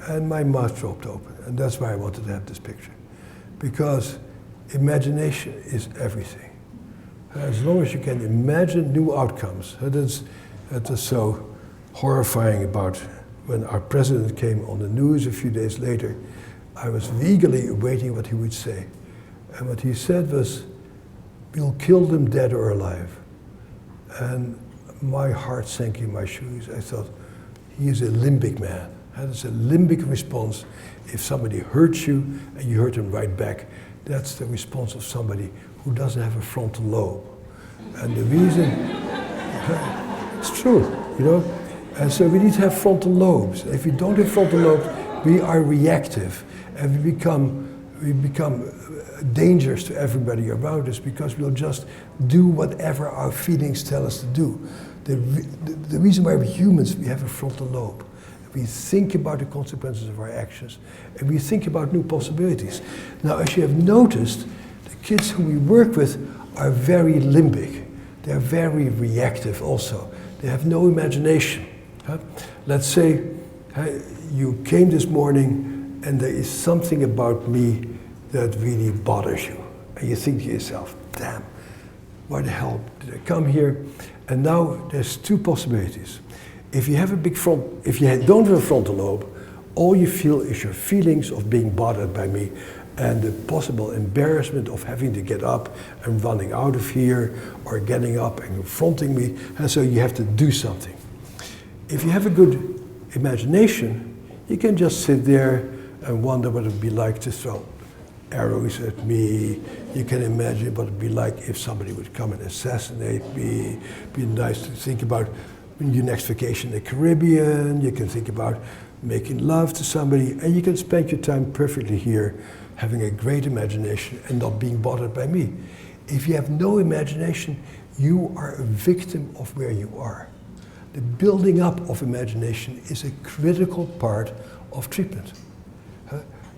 And my mouth dropped open, and that's why I wanted to have this picture. Because imagination is everything. As long as you can imagine new outcomes, that's so horrifying about when our president came on the news a few days later. I was eagerly awaiting what he would say. And what he said was, we'll kill them dead or alive. And my heart sank in my shoes. I thought, he is a limbic man. That's a limbic response. If somebody hurts you and you hurt them right back, that's the response of somebody who doesn't have a frontal lobe. And the reason, it's true, you know? And so we need to have frontal lobes. If we don't have frontal lobes, we are reactive and we become we become dangerous to everybody around us because we'll just do whatever our feelings tell us to do. The reason why we're humans, we have a frontal lobe. We think about the consequences of our actions, and we think about new possibilities. Now, as you have noticed, the kids who we work with are very limbic. They're very reactive also. They have no imagination. Let's say you came this morning and there is something about me that really bothers you. And you think to yourself, damn, why the hell did I come here? And now there's two possibilities. If you have a big if you don't have a frontal lobe, all you feel is your feelings of being bothered by me and the possible embarrassment of having to get up and running out of here or getting up and confronting me, and so you have to do something. If you have a good imagination, you can just sit there and wonder what it would be like to throw arrows at me. You can imagine what it would be like if somebody would come and assassinate me. It'd be nice to think about your next vacation in the Caribbean. You can think about making love to somebody, and you can spend your time perfectly here having a great imagination and not being bothered by me. If you have no imagination, you are a victim of where you are. The building up of imagination is a critical part of treatment.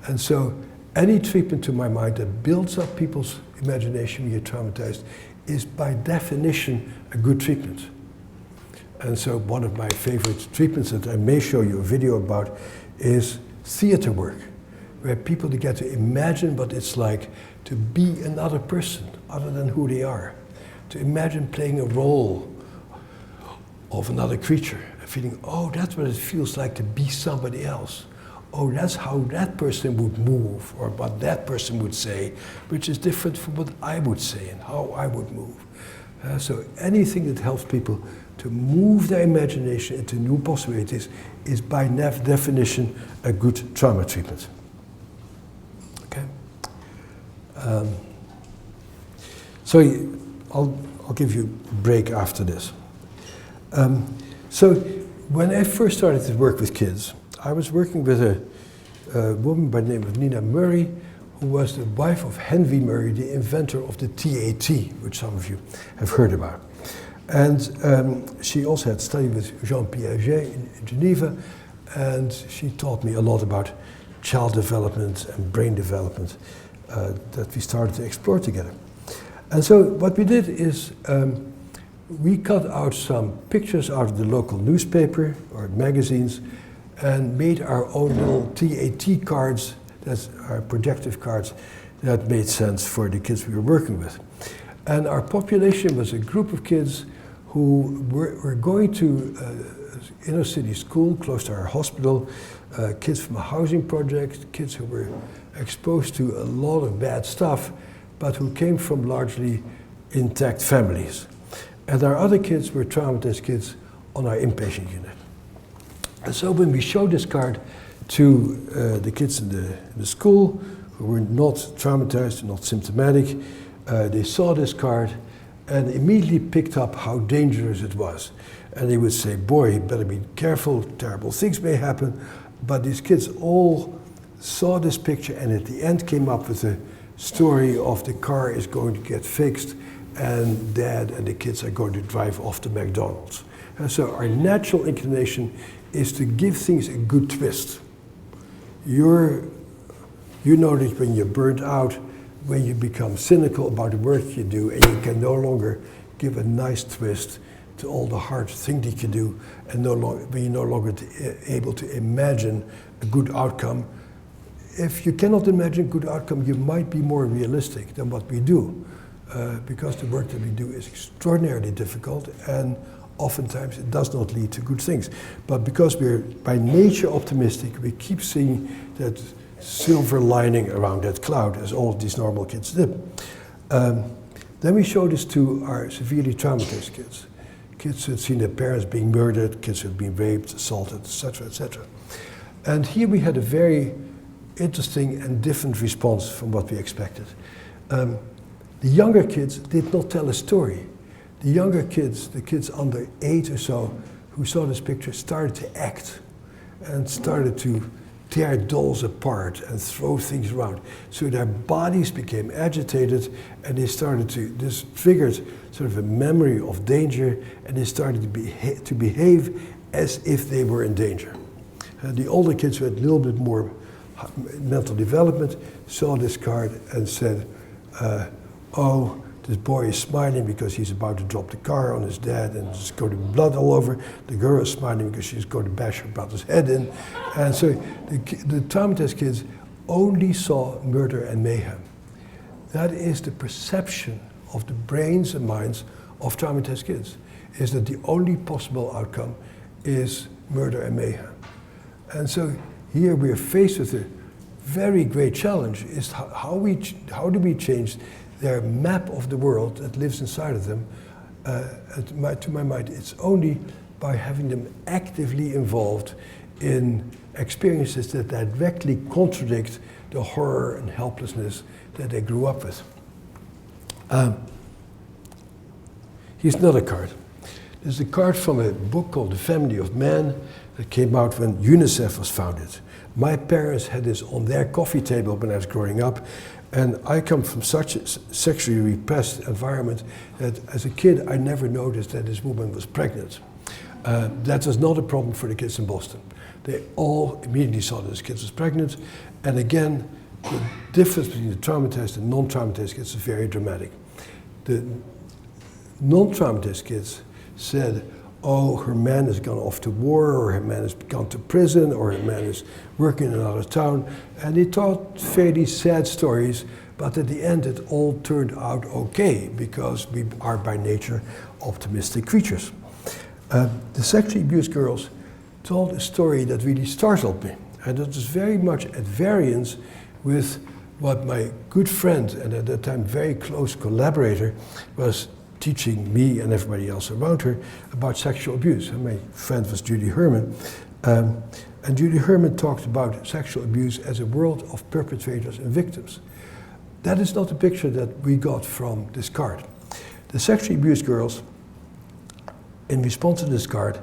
And so any treatment, to my mind, that builds up people's imagination when you're traumatized is by definition a good treatment. And so one of my favorite treatments that I may show you a video about is theater work, where people get to imagine what it's like to be another person other than who they are, to imagine playing a role of another creature, and feeling, oh, that's what it feels like to be somebody else. Oh, that's how that person would move, or what that person would say, which is different from what I would say and how I would move. So anything that helps people to move their imagination into new possibilities is by definition a good trauma treatment. Okay? So I'll give you a break after this. So when I first started to work with kids, I was working with a woman by the name of Nina Murray, who was the wife of Henry Murray, the inventor of the TAT, which some of you have heard about. And she also had studied with Jean Piaget in Geneva, and she taught me a lot about child development and brain development that we started to explore together. And so what we did is we cut out some pictures out of the local newspaper or magazines and made our own little TAT cards, that's our projective cards, that made sense for the kids we were working with. And our population was a group of kids who were going to inner city school close to our hospital, kids from a housing project, kids who were exposed to a lot of bad stuff, but who came from largely intact families. And our other kids were traumatized kids on our inpatient unit. And so when we showed this card to the kids in the school who were not traumatized, not symptomatic, they saw this card and immediately picked up how dangerous it was. And they would say, boy, you better be careful, terrible things may happen. But these kids all saw this picture and at the end came up with a story of the car is going to get fixed and dad and the kids are going to drive off to McDonald's. And so our natural inclination is to give things a good twist. You know that when you're burnt out, when you become cynical about the work you do and you can no longer give a nice twist to all the hard things that you do and when you're no longer able to imagine a good outcome. If you cannot imagine a good outcome, you might be more realistic than what we do because the work that we do is extraordinarily difficult and oftentimes it does not lead to good things. But because we're by nature optimistic, we keep seeing that silver lining around that cloud, as all of these normal kids did. Then we showed this to our severely traumatized kids. Kids who had seen their parents being murdered, kids who had been raped, assaulted, etc., etc. And here we had a very interesting and different response from what we expected. The younger kids did not tell a story. The younger kids, the kids under 8 or so, who saw this picture, started to act and started to tear dolls apart and throw things around. So their bodies became agitated, and they started to, this triggered sort of a memory of danger, and they started to behave as if they were in danger. The older kids who had a little bit more mental development saw this card and said, oh, this boy is smiling because he's about to drop the car on his dad and there's going to be blood all over. The girl is smiling because she's going to bash her brother's head in. And so the traumatized kids only saw murder and mayhem. That is the perception of the brains and minds of traumatized kids, is that the only possible outcome is murder and mayhem. And so here we are faced with a very great challenge, is how do we change their map of the world that lives inside of them. To my mind, it's only by having them actively involved in experiences that directly contradict the horror and helplessness that they grew up with. Here's another card. There's a card from a book called The Family of Man that came out when UNICEF was founded. My parents had this on their coffee table when I was growing up, and I come from such a sexually repressed environment that as a kid I never noticed that this woman was pregnant. That was not a problem for the kids in Boston. They all immediately saw that this kid was pregnant, and again, the difference between the traumatized and non-traumatized kids is very dramatic. The non-traumatized kids said, oh, her man has gone off to war, or her man has gone to prison, or her man is working in another town. And they told fairly sad stories, but at the end it all turned out okay, because we are by nature optimistic creatures. The sexually abused girls told a story that really startled me, and it was very much at variance with what my good friend, and at that time very close collaborator, was teaching me and everybody else around her about sexual abuse. And my friend was Judy Herman. And Judy Herman talked about sexual abuse as a world of perpetrators and victims. That is not the picture that we got from this card. The sexually abused girls, in response to this card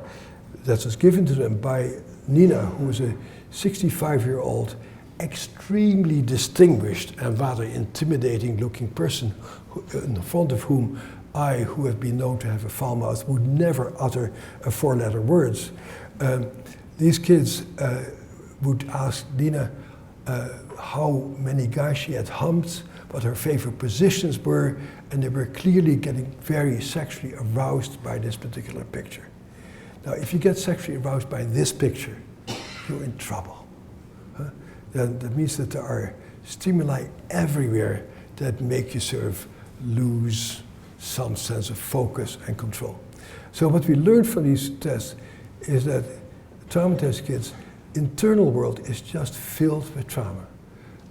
that was given to them by Nina, who was a 65-year-old, extremely distinguished and rather intimidating looking person in front of whom I, who have been known to have a foul mouth, would never utter a four-letter words. These kids would ask Nina how many guys she had humped, what her favorite positions were, and they were clearly getting very sexually aroused by this particular picture. Now, if you get sexually aroused by this picture, you're in trouble. Then that means that there are stimuli everywhere that make you sort of lose some sense of focus and control. So what we learned from these tests is that traumatized kids' internal world is just filled with trauma.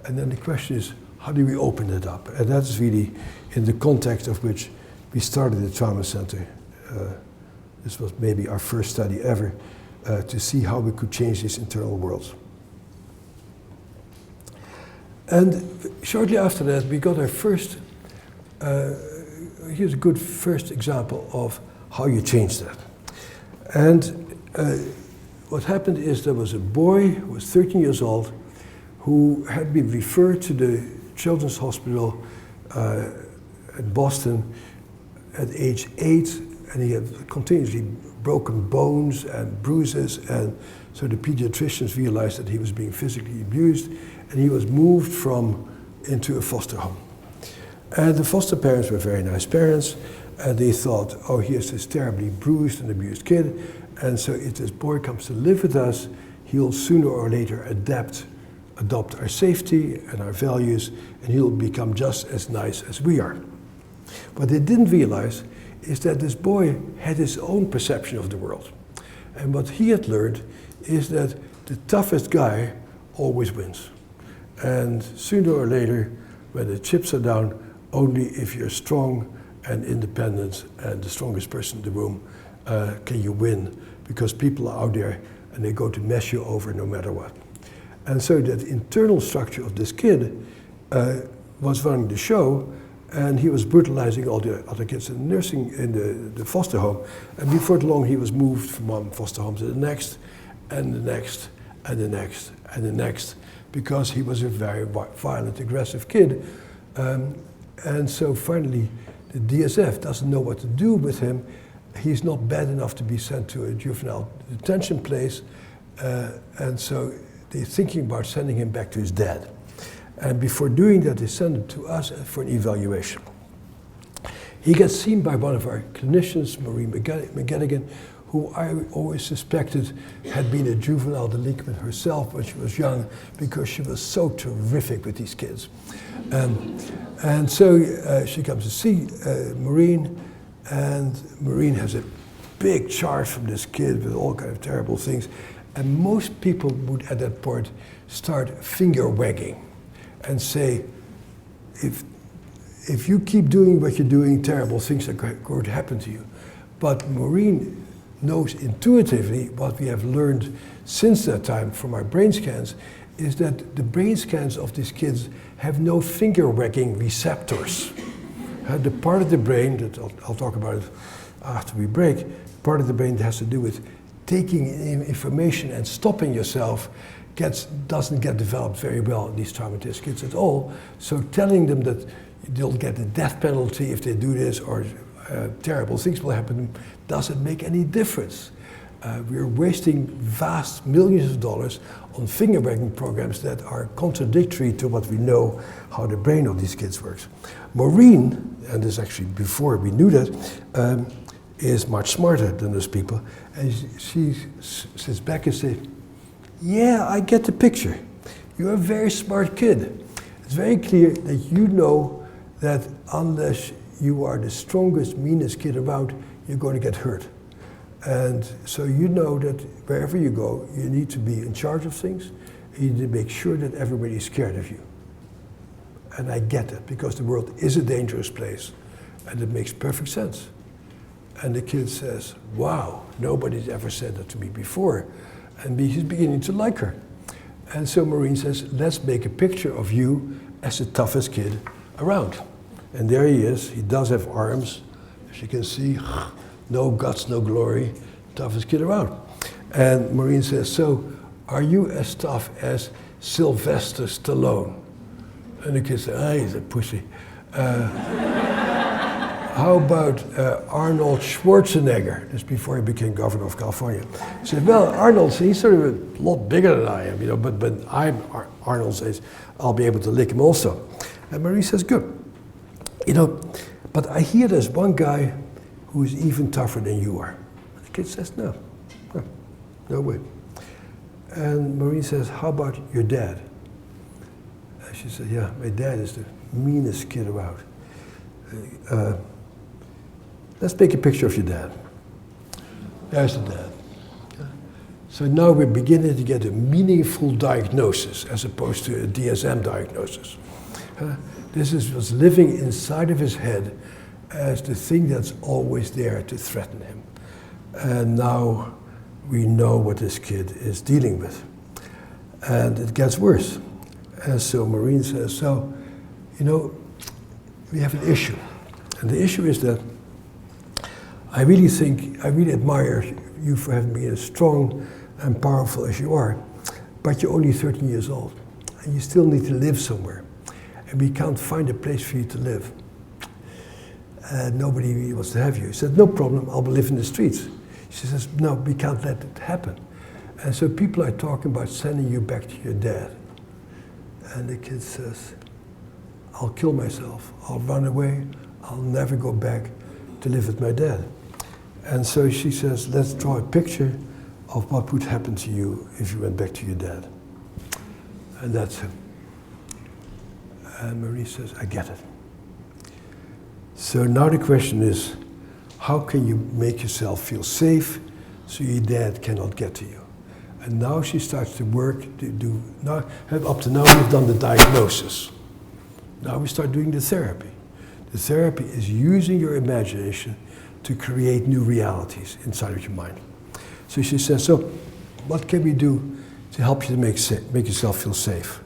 And then the question is, how do we open it up? And that's really in the context of which we started the Trauma Center. This was maybe our first study ever to see how we could change these internal worlds. And shortly after that, we got our first here's a good first example of how you change that. And what happened is there was a boy who was 13 years old who had been referred to the Children's Hospital in Boston at age 8, and he had continuously broken bones and bruises, and so the pediatricians realized that he was being physically abused, and he was moved into a foster home. And the foster parents were very nice parents, and they thought, oh, here's this terribly bruised and abused kid, and so if this boy comes to live with us, he'll sooner or later adopt our safety and our values, and he'll become just as nice as we are. What they didn't realize is that this boy had his own perception of the world. And what he had learned is that the toughest guy always wins. And sooner or later, when the chips are down, only if you're strong and independent and the strongest person in the room can you win, because people are out there and they go to mess you over no matter what. And so that internal structure of this kid was running the show, and he was brutalizing all the other kids in the foster home. And before long, he was moved from one foster home to the next, and the next, and the next. and the next, because he was a very violent, aggressive kid. And so finally, the DSF doesn't know what to do with him. He's not bad enough to be sent to a juvenile detention place, and so they're thinking about sending him back to his dad. And before doing that, they send him to us for an evaluation. He gets seen by one of our clinicians, Maureen McGettigan, who I always suspected had been a juvenile delinquent herself when she was young, because she was so terrific with these kids. And so she comes to see Maureen, and Maureen has a big charge from this kid with all kinds of terrible things. And most people would at that point start finger wagging and say, if you keep doing what you're doing, terrible things are going to happen to you. But Maureen knows intuitively what we have learned since that time from our brain scans, is that the brain scans of these kids have no finger wagging receptors. The part of the brain, that I'll talk about it after we break, part of the brain that has to do with taking in information and stopping yourself doesn't get developed very well in these traumatized kids at all. So telling them that they'll get the death penalty if they do this, or terrible things will happen to them, doesn't make any difference. We're wasting vast millions of dollars on finger-wagging programs that are contradictory to what we know how the brain of these kids works. Maureen, and this is actually before we knew that, is much smarter than those people. And she sits back and says, yeah, I get the picture. You're a very smart kid. It's very clear that you know that unless you are the strongest, meanest kid around, you're going to get hurt. And so you know that wherever you go, you need to be in charge of things. You need to make sure that everybody's scared of you. And I get that, because the world is a dangerous place, and it makes perfect sense. And the kid says, wow, nobody's ever said that to me before. And he's beginning to like her. And so Maureen says, let's make a picture of you as the toughest kid around. And there he is. He does have arms, as you can see. No guts, no glory, toughest kid around. And Maureen says, so are you as tough as Sylvester Stallone? And the kid says, he's a pussy. How about Arnold Schwarzenegger? This before he became governor of California. He said, well, Arnold, he's sort of a lot bigger than I am, but I'm Arnold says, I'll be able to lick him also. And Maureen says, good. But I hear there's one guy who is even tougher than you are. And the kid says, no way. And Maureen says, how about your dad? And she said, yeah, my dad is the meanest kid around. Let's make a picture of your dad. There's the dad. So now we're beginning to get a meaningful diagnosis as opposed to a DSM diagnosis. This is what's living inside of his head as the thing that's always there to threaten him. And now we know what this kid is dealing with. And it gets worse. And so Maureen says, so, we have an issue. And the issue is that I really admire you for having been as strong and powerful as you are, but you're only 13 years old, and you still need to live somewhere. And we can't find a place for you to live. Nobody really wants to have you. He said, no problem, I'll live in the streets. She says, no, we can't let it happen. And so people are talking about sending you back to your dad. And the kid says, I'll kill myself, I'll run away, I'll never go back to live with my dad. And so she says, let's draw a picture of what would happen to you if you went back to your dad. And that's him. And Marie says, I get it. So now the question is, how can you make yourself feel safe so your dad cannot get to you? And now she starts to work to do, up to now we've done the diagnosis. Now we start doing the therapy. The therapy is using your imagination to create new realities inside of your mind. So she says, so what can we do to help you to make yourself feel safe?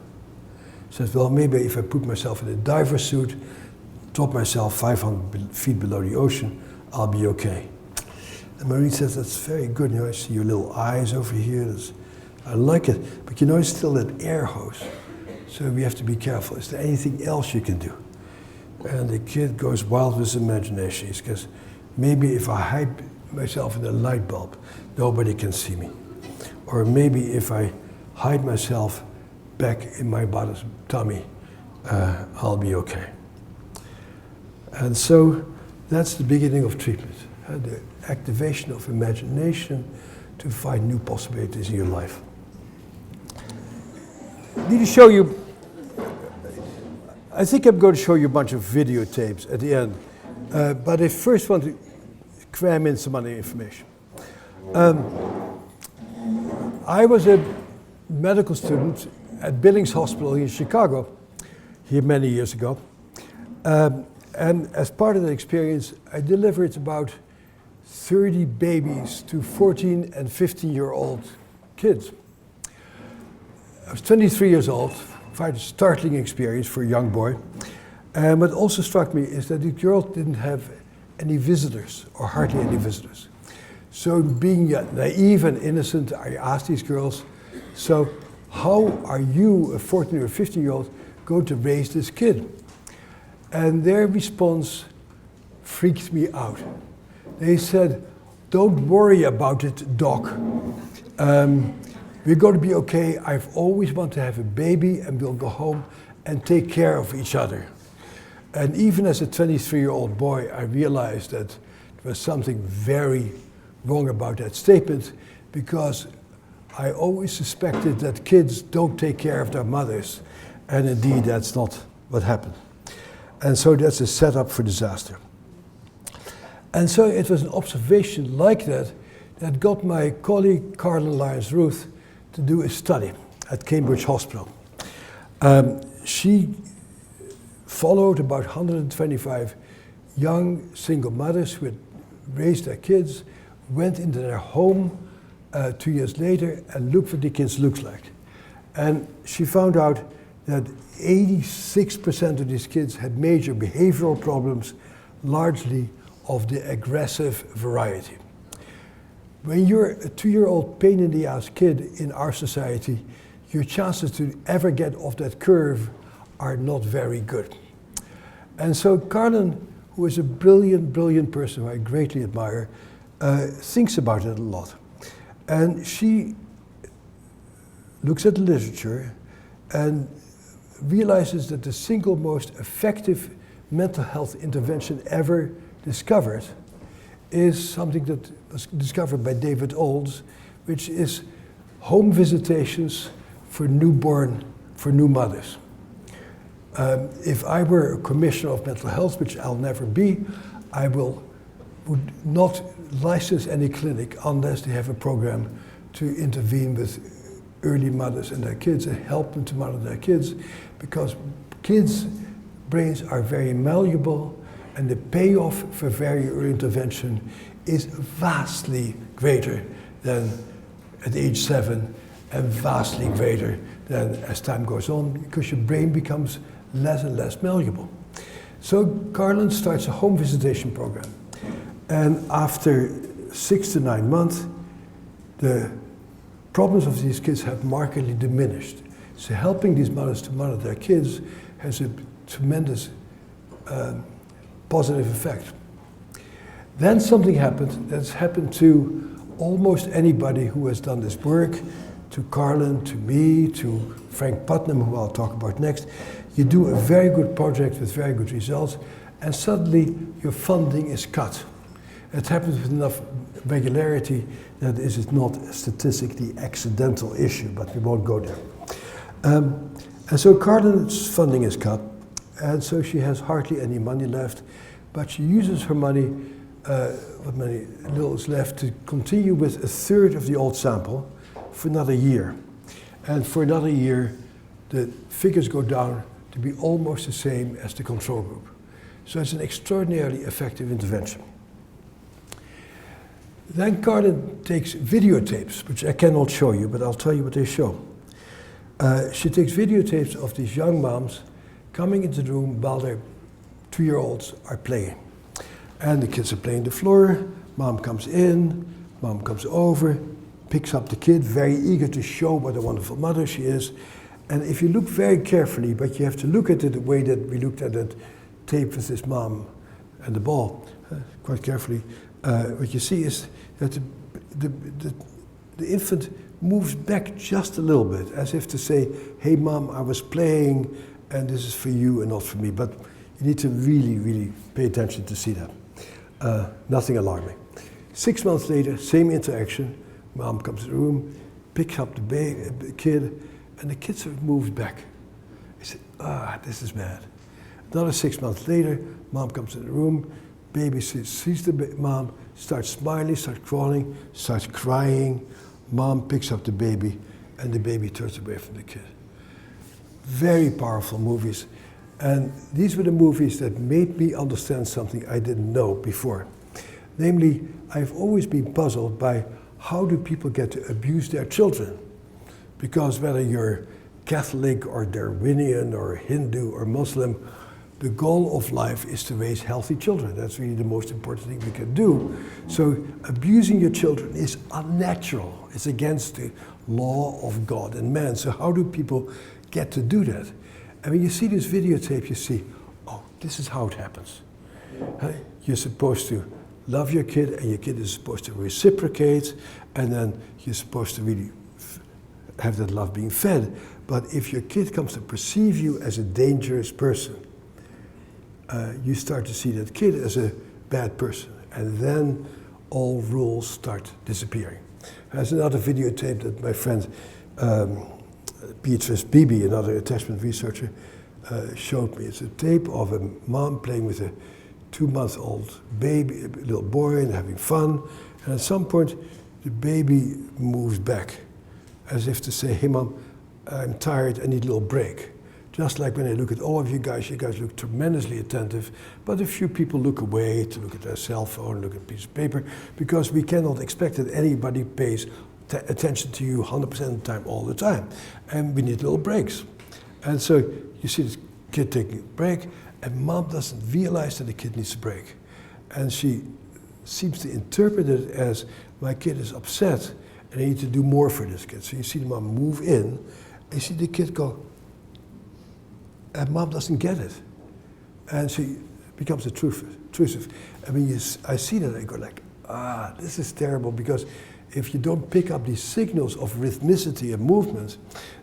She says, well, maybe if I put myself in a diver suit, drop myself 500 feet below the ocean, I'll be okay. And Marie says, that's very good. I see your little eyes over here. I like it, but you know, it's still an air hose. So we have to be careful. Is there anything else you can do? And the kid goes wild with his imagination. He goes, maybe if I hide myself in a light bulb, nobody can see me. Or maybe if I hide myself back in my mother's tummy, I'll be okay. And so that's the beginning of treatment, the activation of imagination to find new possibilities in your life. I need to show you, I think I'm going to show you a bunch of videotapes at the end, but I first want to cram in some other information. I was a medical student at Billings Hospital in Chicago, here many years ago. And as part of that experience, I delivered about 30 babies to 14 and 15-year-old kids. I was 23 years old, quite a startling experience for a young boy. What also struck me is that the girl didn't have any visitors, or hardly any visitors. So being naive and innocent, I asked these girls, so how are you, a 14 or 15-year-old, going to raise this kid? And their response freaked me out. They said, don't worry about it, Doc. We're going to be okay. I've always wanted to have a baby, and we'll go home and take care of each other. And even as a 23-year-old boy, I realized that there was something very wrong about that statement, because I always suspected that kids don't take care of their mothers, and indeed that's not what happened. And so that's a setup for disaster. And so it was an observation like that that got my colleague Carolyn Lyons-Ruth to do a study at Cambridge Hospital. She followed about 125 young single mothers who had raised their kids, went into their home 2 years later and looked what the kids looked like. And she found out that 86% of these kids had major behavioral problems, largely of the aggressive variety. When you're a 2-year-old pain in the ass kid in our society, your chances to ever get off that curve are not very good. And so Carolyn, who is a brilliant, brilliant person who I greatly admire, thinks about it a lot. And she looks at the literature and realizes that the single most effective mental health intervention ever discovered is something that was discovered by David Olds, which is home visitations for new mothers. If I were a commissioner of mental health, which I'll never be, I would not license any clinic unless they have a program to intervene with early mothers and their kids and help them to mother their kids, because kids' brains are very malleable, and the payoff for very early intervention is vastly greater than at age 7 and vastly greater than as time goes on, because your brain becomes less and less malleable. So Carolyn starts a home visitation program. And after 6 to 9 months, the problems of these kids have markedly diminished. So helping these mothers to mother their kids has a tremendous positive effect. Then something happened that's happened to almost anybody who has done this work, to Carolyn, to me, to Frank Putnam, who I'll talk about next. You do a very good project with very good results, and suddenly your funding is cut. It happens with enough regularity that this is not a statistically accidental issue, but we won't go there. And so Carolyn's funding is cut, and so she has hardly any money left, but she uses her money, what money little is left, to continue with 1/3 of the old sample for another year. And for another year, the figures go down to be almost the same as the control group. So it's an extraordinarily effective intervention. Then Carolyn takes videotapes, which I cannot show you, but I'll tell you what they show. She takes videotapes of these young moms coming into the room while their 2-year-olds are playing. And the kids are playing the floor, mom comes in, mom comes over, picks up the kid, very eager to show what a wonderful mother she is. And if you look very carefully, but you have to look at it the way that we looked at that tape with his mom and the ball, quite carefully, what you see is that the infant moves back just a little bit, as if to say, hey mom, I was playing, and this is for you and not for me. But you need to really, really pay attention to see that. Nothing alarming. 6 months later, same interaction. Mom comes to the room, picks up the kid, and the kid sort of moves back. I said, this is bad. Another 6 months later, mom comes to the room, baby sees the mom, starts smiling, starts crawling, starts crying. Mom picks up the baby, and the baby turns away from the kid. Very powerful movies. And these were the movies that made me understand something I didn't know before. Namely, I've always been puzzled by how do people get to abuse their children? Because whether you're Catholic or Darwinian or Hindu or Muslim, the goal of life is to raise healthy children. That's really the most important thing we can do. So abusing your children is unnatural. It's against the law of God and man. So how do people get to do that? And when you see this videotape, you see, oh, this is how it happens. You're supposed to love your kid, and your kid is supposed to reciprocate, and then you're supposed to really have that love being fed. But if your kid comes to perceive you as a dangerous person, you start to see that kid as a bad person, and then all rules start disappearing. There's another videotape that my friend Beatrice Beebe, another attachment researcher, showed me. It's a tape of a mom playing with a 2-month-old baby, a little boy, and having fun. And at some point, the baby moves back, as if to say, hey mom, I'm tired, I need a little break. Just like when I look at all of you guys look tremendously attentive, but a few people look away to look at their cell phone, look at a piece of paper, because we cannot expect that anybody pays attention to you 100% of the time, all the time. And we need little breaks. And so you see this kid taking a break, and mom doesn't realize that the kid needs a break. And she seems to interpret it as, my kid is upset, and I need to do more for this kid. So you see the mom move in, and you see the kid go, and mom doesn't get it. And she becomes intrusive. I mean, I see that, I go like, this is terrible, because if you don't pick up these signals of rhythmicity and movement,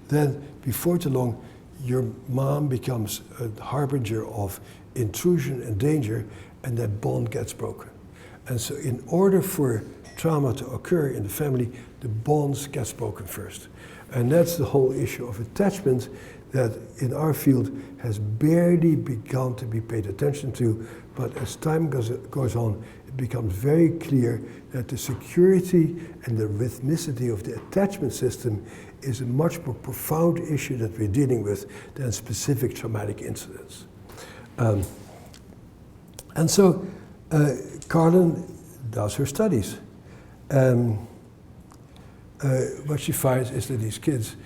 then before too long, your mom becomes a harbinger of intrusion and danger, and that bond gets broken. And so in order for trauma to occur in the family, the bonds get broken first. And that's the whole issue of attachment that in our field has barely begun to be paid attention to, but as time goes on, it becomes very clear that the security and the rhythmicity of the attachment system is a much more profound issue that we're dealing with than specific traumatic incidents. And so Carlin does her studies. What she finds is that these kids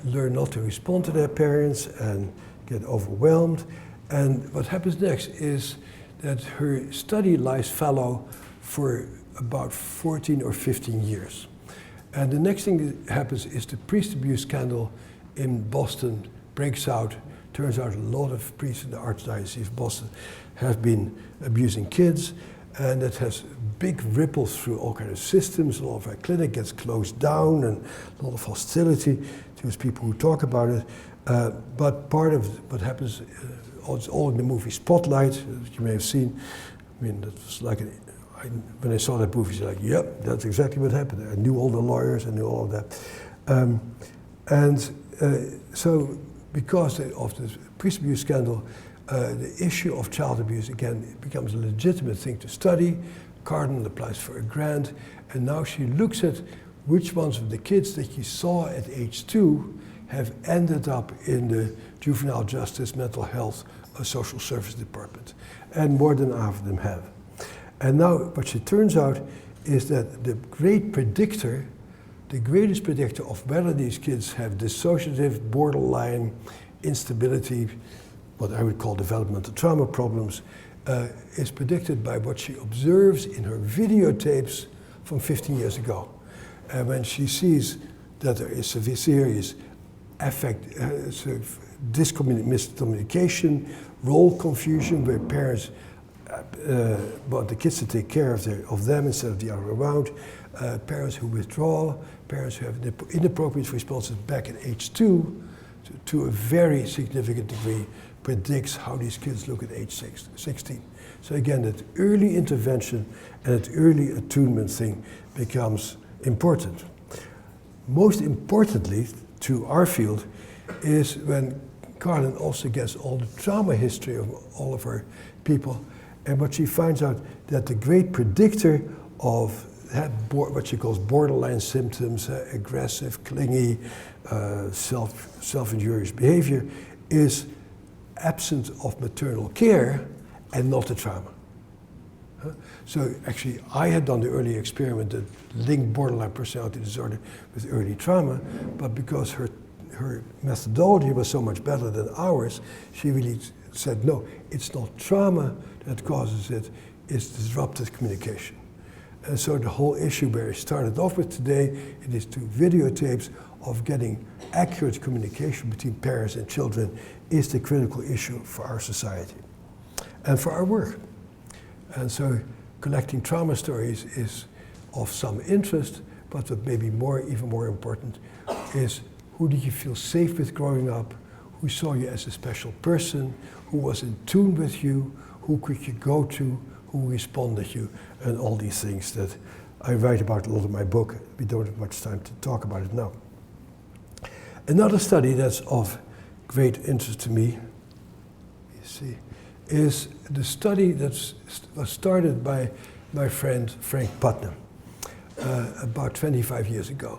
learn not to respond to their parents and get overwhelmed. And what happens next is that her study lies fallow for about 14 or 15 years. And the next thing that happens is the priest abuse scandal in Boston breaks out. Turns out a lot of priests in the Archdiocese of Boston have been abusing kids, and it has big ripples through all kinds of systems. A lot of our clinic gets closed down, and a lot of hostility towards people who talk about it. But part of what happens, it's all in the movie Spotlight, that you may have seen. I mean, that was like, when I saw that movie, I was like, yep, that's exactly what happened. I knew all the lawyers, I knew all of that. So because of the priest abuse scandal, the issue of child abuse, again, becomes a legitimate thing to study. Carden applies for a grant, and now she looks at which ones of the kids that you saw at age 2 have ended up in the juvenile justice, mental health, or social service department. And more than half of them have. And now what she turns out is that the greatest predictor of whether these kids have dissociative, borderline, instability, what I would call developmental trauma problems, is predicted by what she observes in her videotapes from 15 years ago. And when she sees that there is a serious sort of miscommunication, role confusion, where parents want the kids to take care of them instead of the other way around, parents who withdraw, parents who have inappropriate responses back at age 2, to a very significant degree predicts how these kids look at age 16. So again, that early intervention and that early attunement thing becomes important. Most importantly to our field is when Carlin also gets all the trauma history of all of our people, and what she finds out that the great predictor of what she calls borderline symptoms, aggressive, clingy, self-injurious behavior, is absence of maternal care and not the trauma. So actually, I had done the early experiment that linked borderline personality disorder with early trauma, but because her methodology was so much better than ours, she really said, no, it's not trauma that causes it, it's disrupted communication. And so the whole issue where I started off with today, it is 2 videotapes of getting accurate communication between parents and children is the critical issue for our society and for our work. And so collecting trauma stories is of some interest, but what may be even more important is who did you feel safe with growing up, who saw you as a special person, who was in tune with you, who could you go to, who responded to you, and all these things that I write about a lot in my book. We don't have much time to talk about it now. Another study that's of great interest to me, you see, is the study that was started by my friend Frank Putnam about 25 years ago.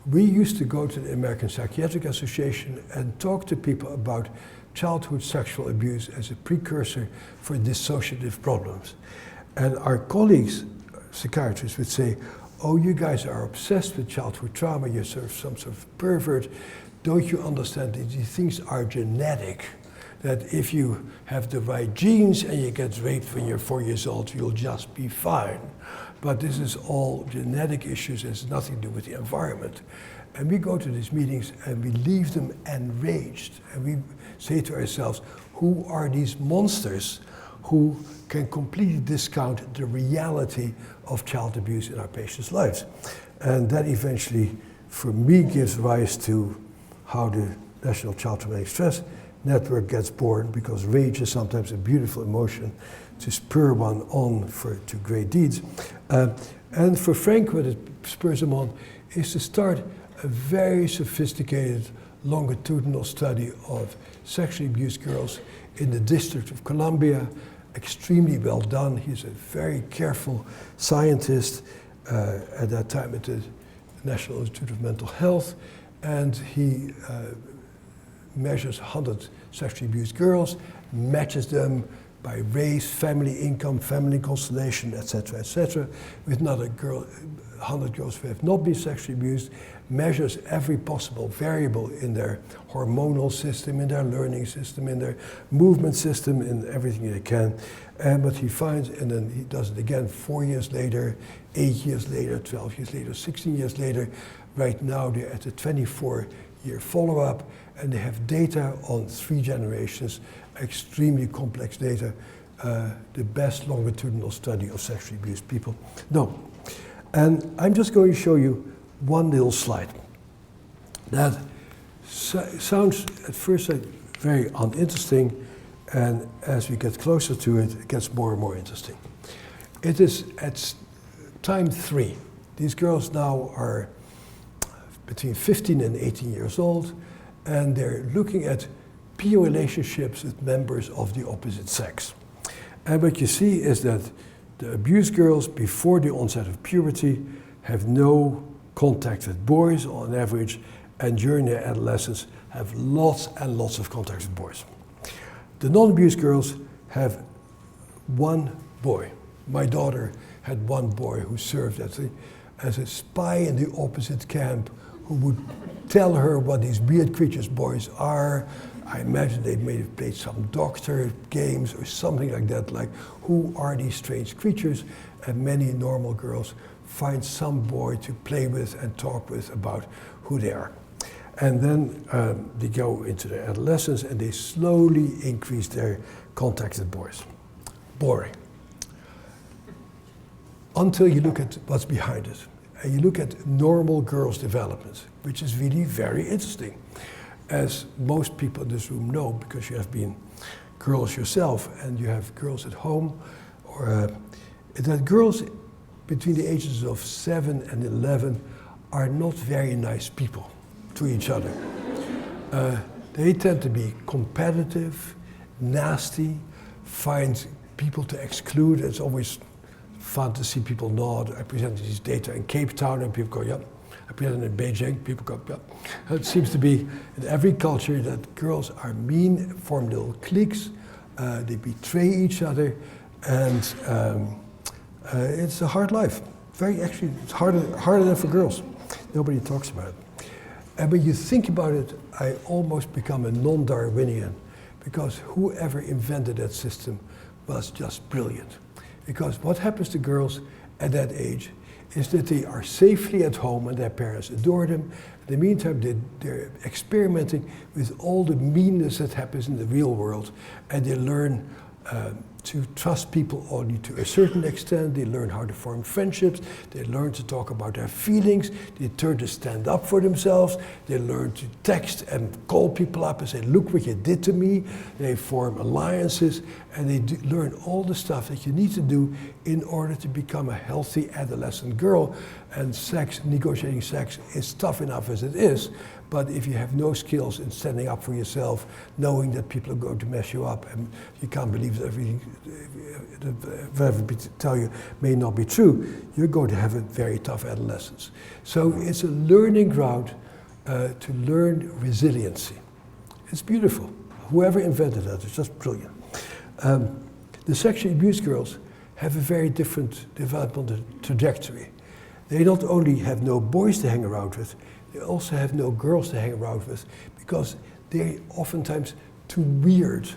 We used to go to the American Psychiatric Association and talk to people about childhood sexual abuse as a precursor for dissociative problems. And our colleagues, psychiatrists, would say, oh, you guys are obsessed with childhood trauma, you're sort of some sort of pervert. Don't you understand that these things are genetic? That if you have the right genes and you get raped when you're 4 years old, you'll just be fine. But this is all genetic issues, it has nothing to do with the environment. And we go to these meetings and we leave them enraged. And we say to ourselves, who are these monsters who can completely discount the reality of child abuse in our patients' lives? And that eventually, for me, gives rise to how the National Child Traumatic Stress Network gets born, because rage is sometimes a beautiful emotion to spur one on to great deeds. And for Frank, what it spurs him on is to start a very sophisticated longitudinal study of sexually abused girls in the District of Columbia, extremely well done. He's a very careful scientist at that time at the National Institute of Mental Health, and he measures 100 sexually abused girls, matches them by race, family income, family constellation, etc., with another 100 girls who have not been sexually abused, measures every possible variable in their hormonal system, in their learning system, in their movement system, in everything they can. And what he finds, and then he does it again 4 years later, 8 years later, 12 years later, 16 years later. Right now they're at a 24-year follow-up, and they have data on 3 generations, extremely complex data, the best longitudinal study of sexually abused people. No. And I'm just going to show you one little slide that sounds at first sight very uninteresting, and as we get closer to it, it gets more and more interesting. It is at time 3. These girls now are between 15 and 18 years old, and they're looking at peer relationships with members of the opposite sex. And what you see is that the abused girls before the onset of puberty have no contact with boys on average, and during their adolescence have lots and lots of contact with boys. The non-abused girls have one boy. My daughter had one boy who served as a spy in the opposite camp, who would tell her what these weird creatures boys are, I imagine they may have played some doctor games or something like that, like who are these strange creatures? And many normal girls find some boy to play with and talk with about who they are. And then they go into their adolescence and they slowly increase their contact with boys. Boring. Until you look at what's behind it. And you look at normal girls' development, which is really very interesting. As most people in this room know, because you have been girls yourself and you have girls at home, or that girls between the ages of 7 and 11 are not very nice people to each other. They tend to be competitive, nasty, find people to exclude. It's always fun to see people nod. I presented these data in Cape Town and people go, yep. I presented in Beijing, people go, yep. It seems to be in every culture that girls are mean, form little cliques, they betray each other, and it's a hard life. Actually, it's harder than for girls. Nobody talks about it. And when you think about it, I almost become a non-Darwinian, because whoever invented that system was just brilliant. Because what happens to girls at that age is that they are safely at home and their parents adore them. In the meantime, they're experimenting with all the meanness that happens in the real world, and they learn to trust people only to a certain extent. They learn how to form friendships. They learn to talk about their feelings. They learn to stand up for themselves. They learn to text and call people up and say, look what you did to me. They form alliances, and they learn all the stuff that you need to do in order to become a healthy adolescent girl. And negotiating sex is tough enough as it is, but if you have no skills in standing up for yourself, knowing that people are going to mess you up and you can't believe that everything whatever people tell you may not be true, you're going to have a very tough adolescence. So it's a learning ground to learn resiliency. It's beautiful. Whoever invented that is just brilliant. The sexually abused girls have a very different developmental trajectory. They not only have no boys to hang around with, they also have no girls to hang around with, because they're oftentimes too weird,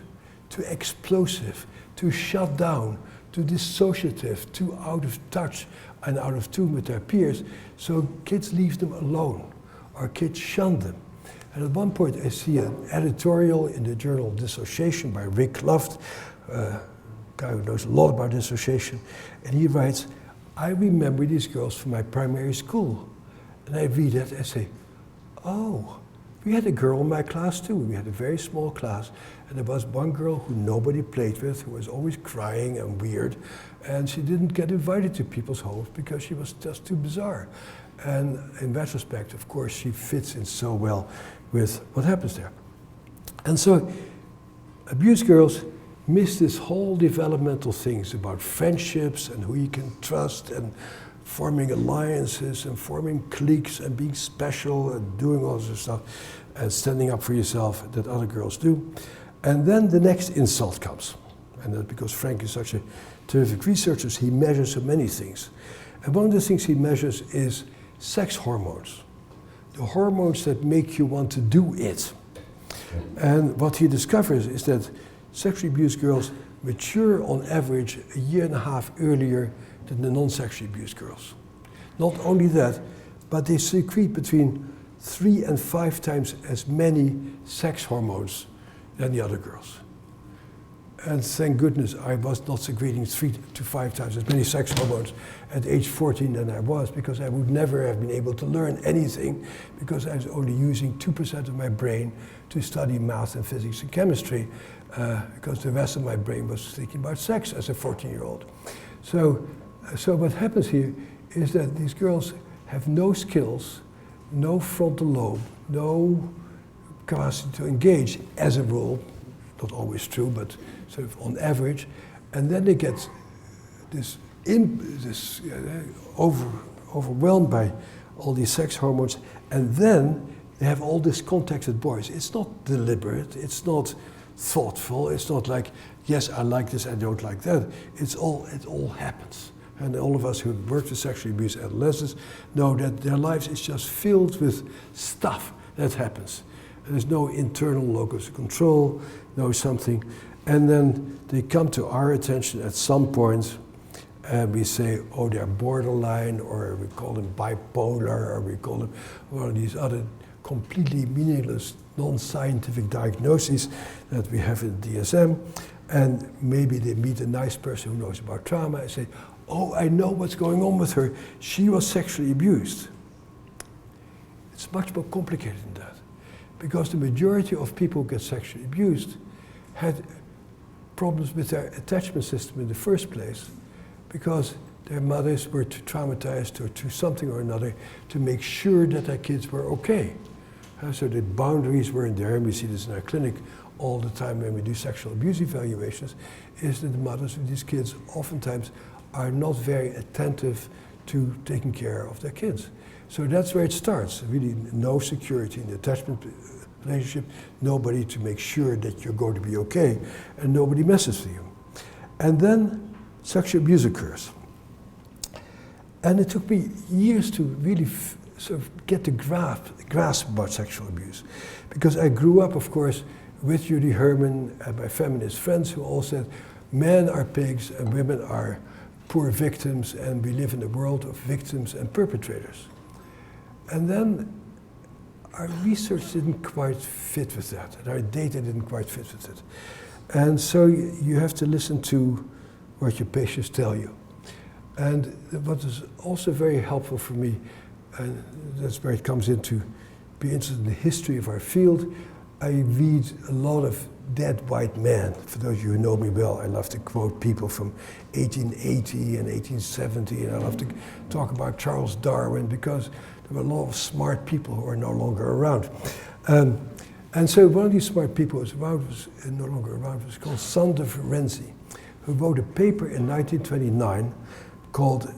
too explosive, too shut down, too dissociative, too out of touch and out of tune with their peers. So kids leave them alone, or kids shun them. And at one point I see an editorial in the journal Dissociation by Rick Luft, a guy who knows a lot about dissociation, and he writes, I remember these girls from my primary school. And I read it and say, oh, we had a girl in my class too. We had a very small class, and there was one girl who nobody played with, who was always crying and weird, and she didn't get invited to people's homes because she was just too bizarre. And in retrospect, of course, she fits in so well with what happens there. And so abused girls miss this whole developmental things about friendships and who you can trust and forming alliances and forming cliques and being special and doing all this stuff and standing up for yourself that other girls do. And then the next insult comes. And that's because Frank is such a terrific researcher, he measures so many things. And one of the things he measures is sex hormones. The hormones that make you want to do it. And what he discovers is that sexually abused girls mature on average 1.5 years earlier than the non-sexually abused girls. Not only that, but they secrete between 3 and 5 times as many sex hormones than the other girls. And thank goodness I was not secreting 3 to 5 times as many sex hormones at age 14 than I was, because I would never have been able to learn anything, because I was only using 2% of my brain to study math and physics and chemistry, because the rest of my brain was thinking about sex as a 14-year-old. So what happens here is that these girls have no skills, no frontal lobe, no capacity to engage, as a rule, not always true, but sort of on average, and then they get overwhelmed by all these sex hormones, and then they have all this contact with boys. It's not deliberate, it's not thoughtful, it's not like, yes, I like this, I don't like that. It all happens. And all of us who work with sexually abused adolescents know that their lives is just filled with stuff that happens. There's no internal locus of control, no something. And then they come to our attention at some point, and we say, oh, they're borderline, or we call them bipolar, or we call them one of these other completely meaningless, non-scientific diagnoses that we have in DSM. And maybe they meet a nice person who knows about trauma and say, oh, I know what's going on with her. She was sexually abused. It's much more complicated than that. Because the majority of people who get sexually abused had problems with their attachment system in the first place, because their mothers were too traumatized or to something or another to make sure that their kids were okay. So the boundaries weren't there, and we see this in our clinic all the time when we do sexual abuse evaluations, is that the mothers of these kids oftentimes are not very attentive to taking care of their kids. So that's where it starts. Really no security in the attachment relationship, nobody to make sure that you're going to be okay, and nobody messes with you. And then sexual abuse occurs. And it took me years to really sort of get the grasp about sexual abuse. Because I grew up, of course, with Judy Herman and my feminist friends who all said, men are pigs and women are poor victims, and we live in a world of victims and perpetrators. And then our research didn't quite fit with that, and our data didn't quite fit with it. And so you have to listen to what your patients tell you. And what is also very helpful for me, and that's where it comes into be interested in the history of our field, I read a lot of dead white men. For those of you who know me well, I love to quote people from 1880 and 1870, and I love to talk about Charles Darwin, because there were a lot of smart people who are no longer around. And so one of these smart people who was no longer around was called Sander Ferenczi, who wrote a paper in 1929 called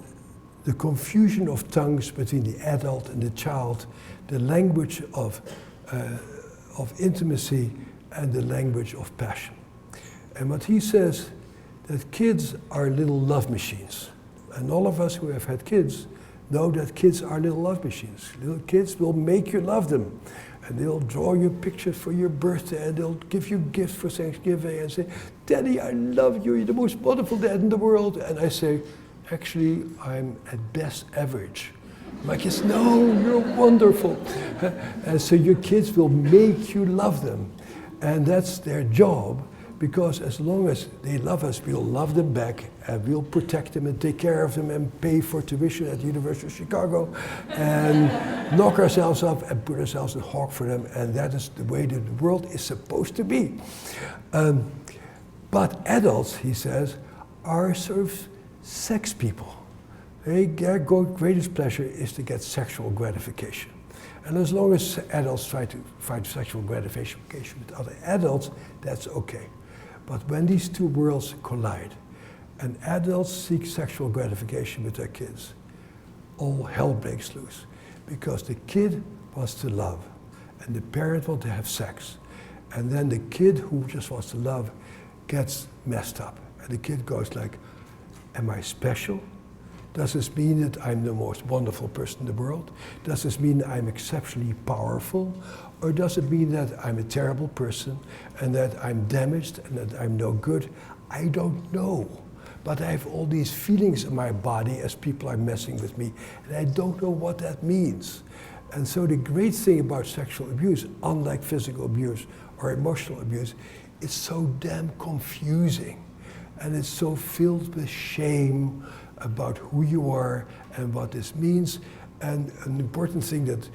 The Confusion of Tongues Between the Adult and the Child, the Language of Intimacy and the Language of Passion. And what he says, that kids are little love machines. And all of us who have had kids know that kids are little love machines. Little kids will make you love them. And they'll draw you pictures for your birthday, and they'll give you gifts for Thanksgiving and say, Daddy, I love you, you're the most wonderful dad in the world. And I say, actually, I'm at best average. My kids, no, you're wonderful. And so your kids will make you love them. And that's their job, because as long as they love us, we'll love them back, and we'll protect them and take care of them and pay for tuition at the University of Chicago and knock ourselves up and put ourselves in hawk for them. And that is the way that the world is supposed to be. But adults, he says, are sort of sex people. Their greatest pleasure is to get sexual gratification. And as long as adults try to find sexual gratification with other adults, that's okay. But when these two worlds collide, and adults seek sexual gratification with their kids, all hell breaks loose. Because the kid wants to love, and the parent wants to have sex. And then the kid who just wants to love gets messed up. And the kid goes like, am I special? Does this mean that I'm the most wonderful person in the world? Does this mean that I'm exceptionally powerful? Or does it mean that I'm a terrible person and that I'm damaged and that I'm no good? I don't know. But I have all these feelings in my body as people are messing with me, and I don't know what that means. And so the great thing about sexual abuse, unlike physical abuse or emotional abuse, it's so damn confusing. And it's so filled with shame about who you are and what this means. And an important thing that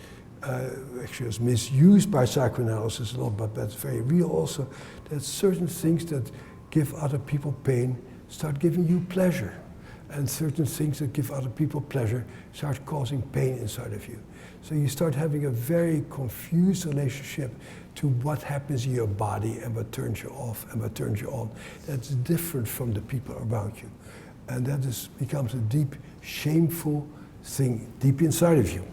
actually is misused by psychoanalysis a lot, but that's very real also, that certain things that give other people pain start giving you pleasure. And certain things that give other people pleasure start causing pain inside of you. So you start having a very confused relationship to what happens in your body and what turns you off and what turns you on. That's different from the people around you. And that becomes a deep, shameful thing deep inside of you.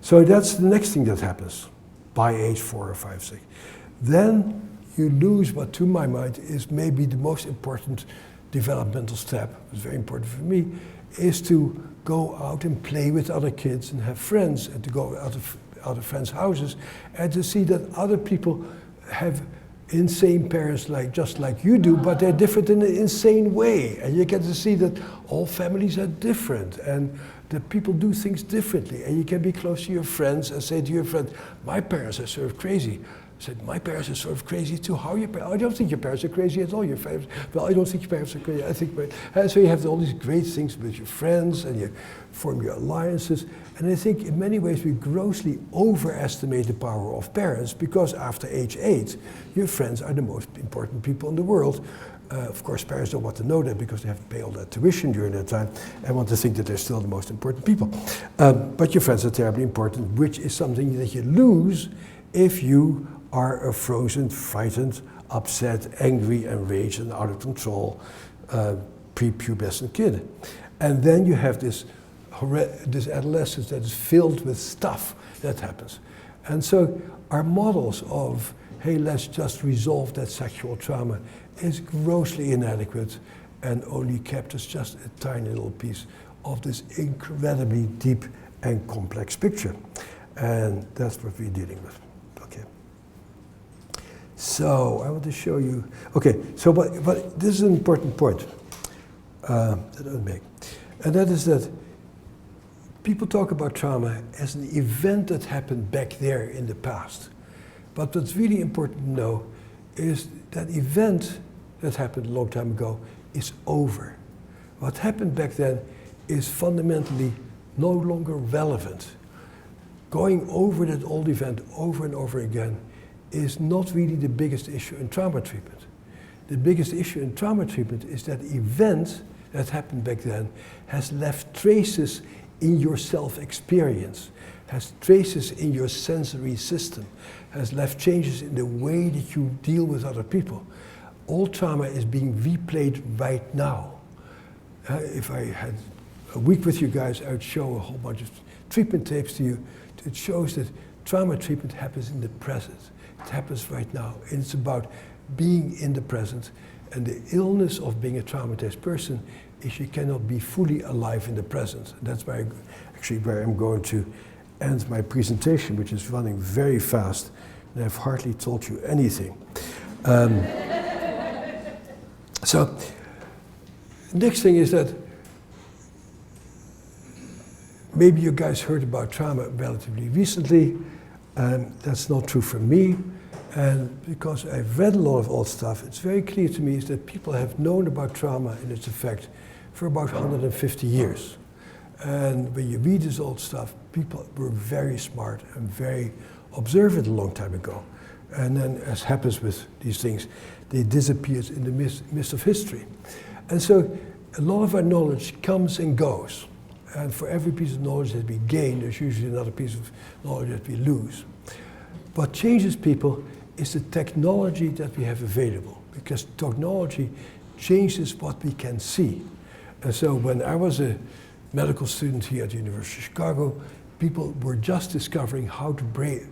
So that's the next thing that happens by age 4 or 5, 6. Then you lose what, to my mind, is maybe the most important developmental step, it's very important for me, is to go out and play with other kids and have friends, and to go out other friends' houses, and to see that other people have insane parents just like you do, but they're different in an insane way. And you get to see that all families are different and that people do things differently. And you can be close to your friends and say to your friend, my parents are sort of crazy. I said, my parents are sort of crazy too. How are your parents? I don't think your parents are crazy at all. Your parents, well, I don't think your parents are crazy. I think, and so you have all these great things with your friends and you form your alliances. And I think in many ways we grossly overestimate the power of parents because after age 8, your friends are the most important people in the world. Of course, parents don't want to know that because they have to pay all that tuition during that time and want to think that they're still the most important people. But your friends are terribly important, which is something that you lose if you are a frozen, frightened, upset, angry, enraged, and out of control prepubescent kid. And then you have this adolescence that is filled with stuff that happens. And so our models of, hey, let's just resolve that sexual trauma is grossly inadequate and only captures just a tiny little piece of this incredibly deep and complex picture. And that's what we're dealing with. Okay. So I want to show you, okay, so but this is an important point that I would make. And that is that people talk about trauma as an event that happened back there in the past. But what's really important to know is that event that happened a long time ago is over. What happened back then is fundamentally no longer relevant. Going over that old event over and over again is not really the biggest issue in trauma treatment. The biggest issue in trauma treatment is that event that happened back then has left traces in your self-experience, has traces in your sensory system, has left changes in the way that you deal with other people. All trauma is being replayed right now. If I had a week with you guys, I would show a whole bunch of treatment tapes to you. It shows that trauma treatment happens in the present. It happens right now. And it's about being in the present. And the illness of being a traumatized person is you cannot be fully alive in the present. And that's where I'm going to end my presentation, which is running very fast, and I've hardly told you anything. So, next thing is that maybe you guys heard about trauma relatively recently. That's not true for me. And because I've read a lot of old stuff, it's very clear to me is that people have known about trauma and its effect for about 150 years. And when you read this old stuff, people were very smart and very observant a long time ago. And then, as happens with these things, they disappeared in the mist of history. And so a lot of our knowledge comes and goes. And for every piece of knowledge that we gain, there's usually another piece of knowledge that we lose. What changes people is the technology that we have available, because technology changes what we can see. And so when I was a medical student here at the University of Chicago, people were just discovering how to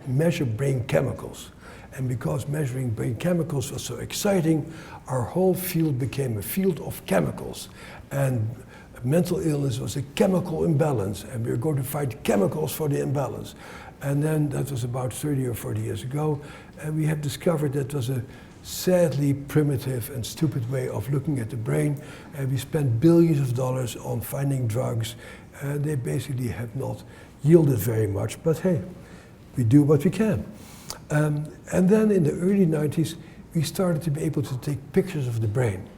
measure brain chemicals. And because measuring brain chemicals was so exciting, our whole field became a field of chemicals. And mental illness was a chemical imbalance, and we were going to find chemicals for the imbalance. And then that was about 30 or 40 years ago, and we have discovered that was a sadly primitive and stupid way of looking at the brain, and we spent billions of dollars on finding drugs, and they basically have not yielded very much, but hey, we do what we can. And then in the early 90s, we started to be able to take pictures of the brain.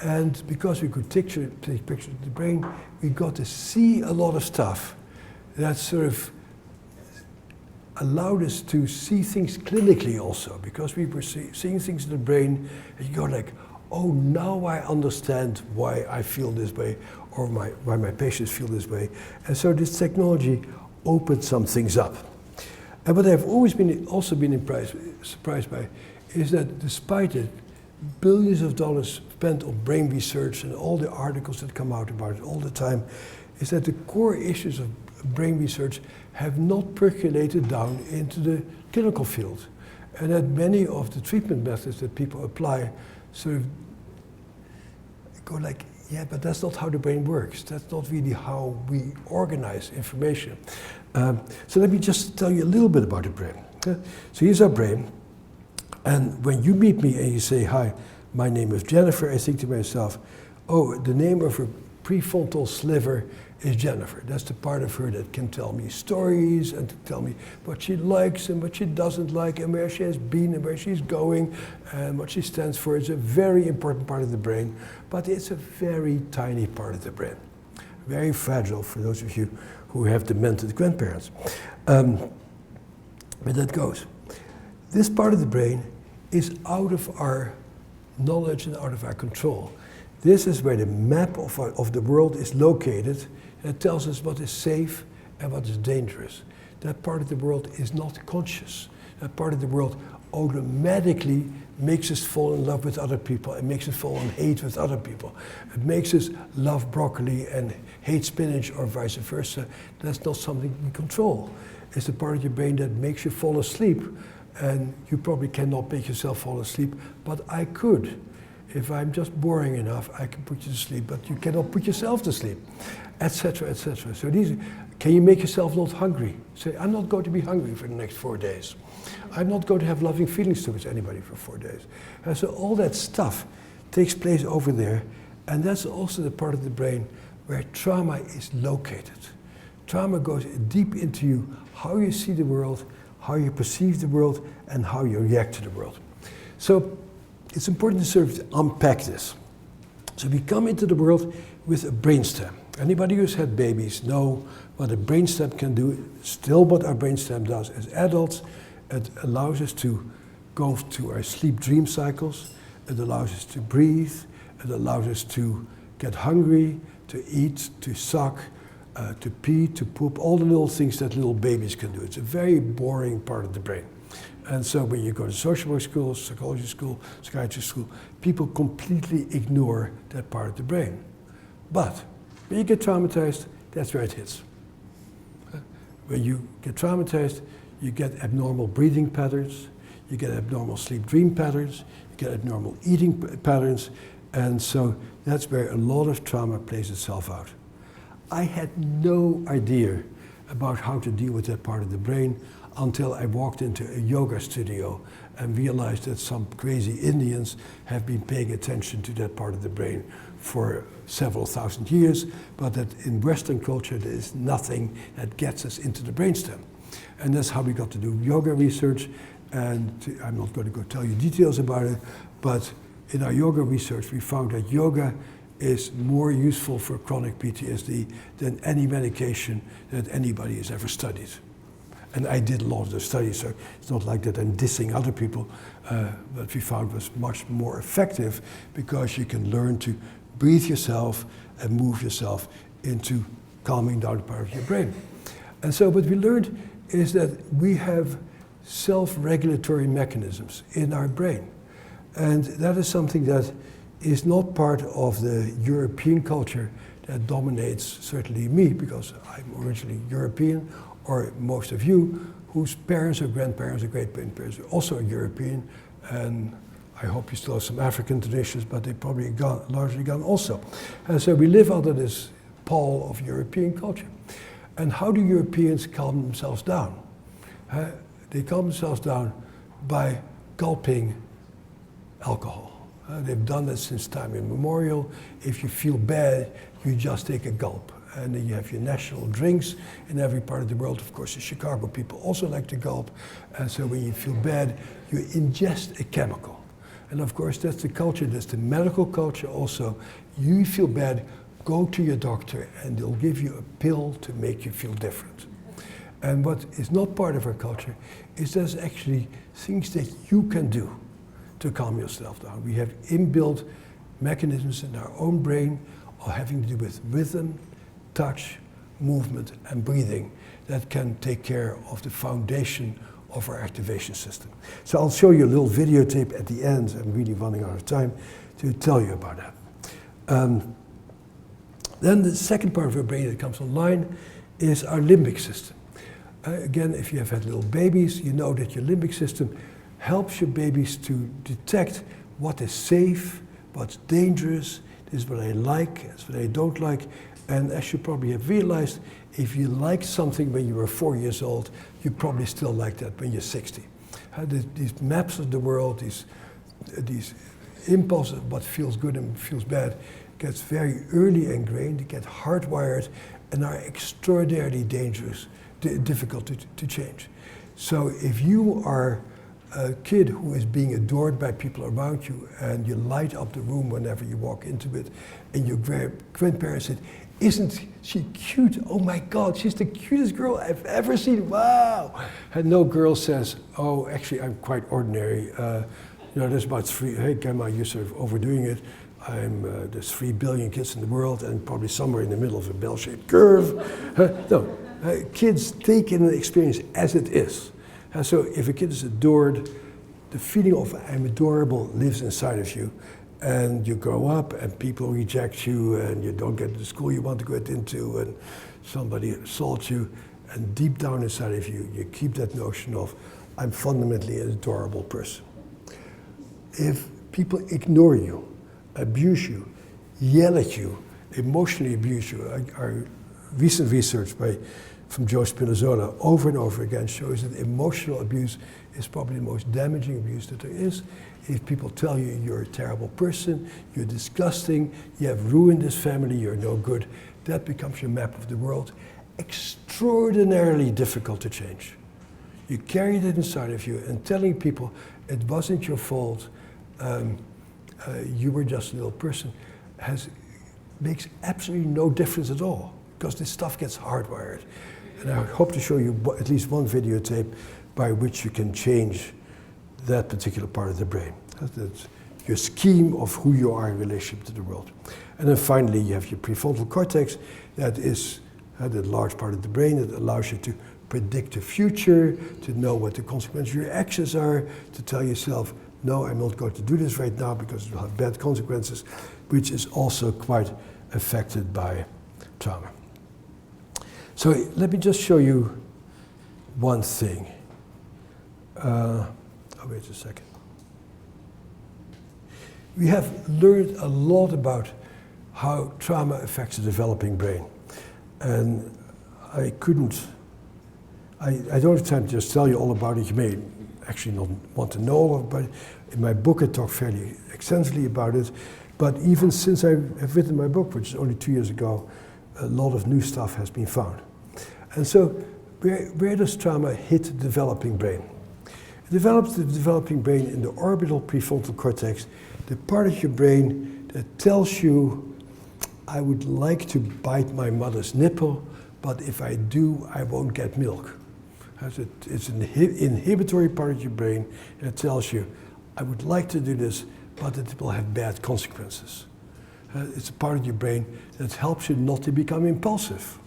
And because we could take pictures of the brain, we got to see a lot of stuff that sort of allowed us to see things clinically also, because we were seeing things in the brain, and you go like, oh, now I understand why I feel this way, or why my patients feel this way. And so this technology opened some things up. And what I've always also been surprised by is that despite it, billions of dollars spent on brain research and all the articles that come out about it all the time, is that the core issues of brain research have not percolated down into the clinical field. And that many of the treatment methods that people apply sort of go like, Yeah, but that's not how the brain works. That's not really how we organize information. So let me just tell you a little bit about the brain. So here's our brain. And when you meet me and you say, hi, my name is Jennifer, I think to myself, oh, the name of her prefrontal sliver is Jennifer. That's the part of her that can tell me stories and to tell me what she likes and what she doesn't like and where she has been and where she's going and what she stands for. It's a very important part of the brain, but it's a very tiny part of the brain. Very fragile for those of you who have demented grandparents. But that goes. This part of the brain is out of our knowledge and out of our control. This is where the map of the world is located. It tells us what is safe and what is dangerous. That part of the world is not conscious. That part of the world automatically makes us fall in love with other people and makes us fall in hate with other people. It makes us love broccoli and hate spinach or vice versa. That's not something we control. It's the part of your brain that makes you fall asleep. And you probably cannot make yourself fall asleep, but I could. If I'm just boring enough, I can put you to sleep, but you cannot put yourself to sleep, etc., etc. So can you make yourself not hungry? Say, I'm not going to be hungry for the next 4 days. I'm not going to have loving feelings towards anybody for 4 days. And so all that stuff takes place over there, and that's also the part of the brain where trauma is located. Trauma goes deep into you, how you see the world, how you perceive the world, and how you react to the world. So it's important to sort of unpack this. So we come into the world with a brainstem. Anybody who's had babies know what a brainstem can do, still what our brainstem does as adults. It allows us to go to our sleep dream cycles. It allows us to breathe. It allows us to get hungry, to eat, to suck, to pee, to poop, all the little things that little babies can do. It's a very boring part of the brain. And so when you go to social work school, psychology school, psychiatry school, people completely ignore that part of the brain. But when you get traumatized, that's where it hits. When you get traumatized, you get abnormal breathing patterns, you get abnormal sleep dream patterns, you get abnormal eating patterns, and so that's where a lot of trauma plays itself out. I had no idea about how to deal with that part of the brain until I walked into a yoga studio and realized that some crazy Indians have been paying attention to that part of the brain for several thousand years, but that in Western culture there is nothing that gets us into the brainstem. And that's how we got to do yoga research, and I'm not going to go tell you details about it, but in our yoga research we found that yoga is more useful for chronic PTSD than any medication that anybody has ever studied. And I did a lot of the studies, so it's not like that I'm dissing other people, but we found was much more effective because you can learn to breathe yourself and move yourself into calming down part of your brain. And so what we learned is that we have self-regulatory mechanisms in our brain. And that is something that is not part of the European culture that dominates certainly me, because I'm originally European, or most of you whose parents or grandparents or great-grandparents are also European, and I hope you still have some African traditions, but they're probably largely gone also. And so we live under this pall of European culture. And how do Europeans calm themselves down? They calm themselves down by gulping alcohol. They've done that since time immemorial. If you feel bad, you just take a gulp. And then you have your national drinks in every part of the world. Of course, the Chicago people also like to gulp. And so when you feel bad, you ingest a chemical. And of course, that's the culture, that's the medical culture also. You feel bad, go to your doctor and they'll give you a pill to make you feel different. And what is not part of our culture is there's actually things that you can do to calm yourself down. We have inbuilt mechanisms in our own brain or having to do with rhythm, touch, movement, and breathing that can take care of the foundation of our activation system. So I'll show you a little videotape at the end. I'm really running out of time to tell you about that. Then the second part of our brain that comes online is our limbic system. Again, if you have had little babies, you know that your limbic system helps your babies to detect what is safe, what's dangerous, this is what I like, this is what I don't like. And as you probably have realized, if you liked something when you were 4 years old, you probably still like that when you're 60. These maps of the world, these impulses of what feels good and feels bad, gets very early ingrained, they get hardwired, and are extraordinarily dangerous, difficult to change. So if you are a kid who is being adored by people around you and you light up the room whenever you walk into it, and your grandparents said, "Isn't she cute? Oh my God, she's the cutest girl I've ever seen, wow." And no girl says, "Oh, actually I'm quite ordinary. There's about hey Grandma, you're sort of overdoing it. There's 3 billion kids in the world and probably somewhere in the middle of a bell-shaped curve." Kids take in an experience as it is. So if a kid is adored, the feeling of "I'm adorable" lives inside of you. And you grow up and people reject you and you don't get to the school you want to get into and somebody assaults you. And deep down inside of you, you keep that notion of "I'm fundamentally an adorable person." If people ignore you, abuse you, yell at you, emotionally abuse you, our recent research from Joe Spinazzola over and over again shows that emotional abuse is probably the most damaging abuse that there is. If people tell you you're a terrible person, you're disgusting, you have ruined this family, you're no good, that becomes your map of the world. Extraordinarily difficult to change. You carry that inside of you, and telling people it wasn't your fault, you were just a little person, makes absolutely no difference at all, because this stuff gets hardwired. And I hope to show you at least one videotape by which you can change that particular part of the brain. That's your scheme of who you are in relationship to the world. And then finally, you have your prefrontal cortex. That is the large part of the brain that allows you to predict the future, to know what the consequences of your actions are, to tell yourself, "No, I'm not going to do this right now because it will have bad consequences," which is also quite affected by trauma. So let me just show you one thing. Wait a second. We have learned a lot about how trauma affects the developing brain. And I don't have time to just tell you all about it. You may actually not want to know all about it. In my book, I talk fairly extensively about it. But even since I have written my book, which is only 2 years ago, a lot of new stuff has been found. And so where does trauma hit the developing brain? It develops the developing brain in the orbital prefrontal cortex, the part of your brain that tells you, "I would like to bite my mother's nipple, but if I do, I won't get milk." It's an inhibitory part of your brain that tells you, "I would like to do this, but it will have bad consequences." It's a part of your brain that helps you not to become impulsive.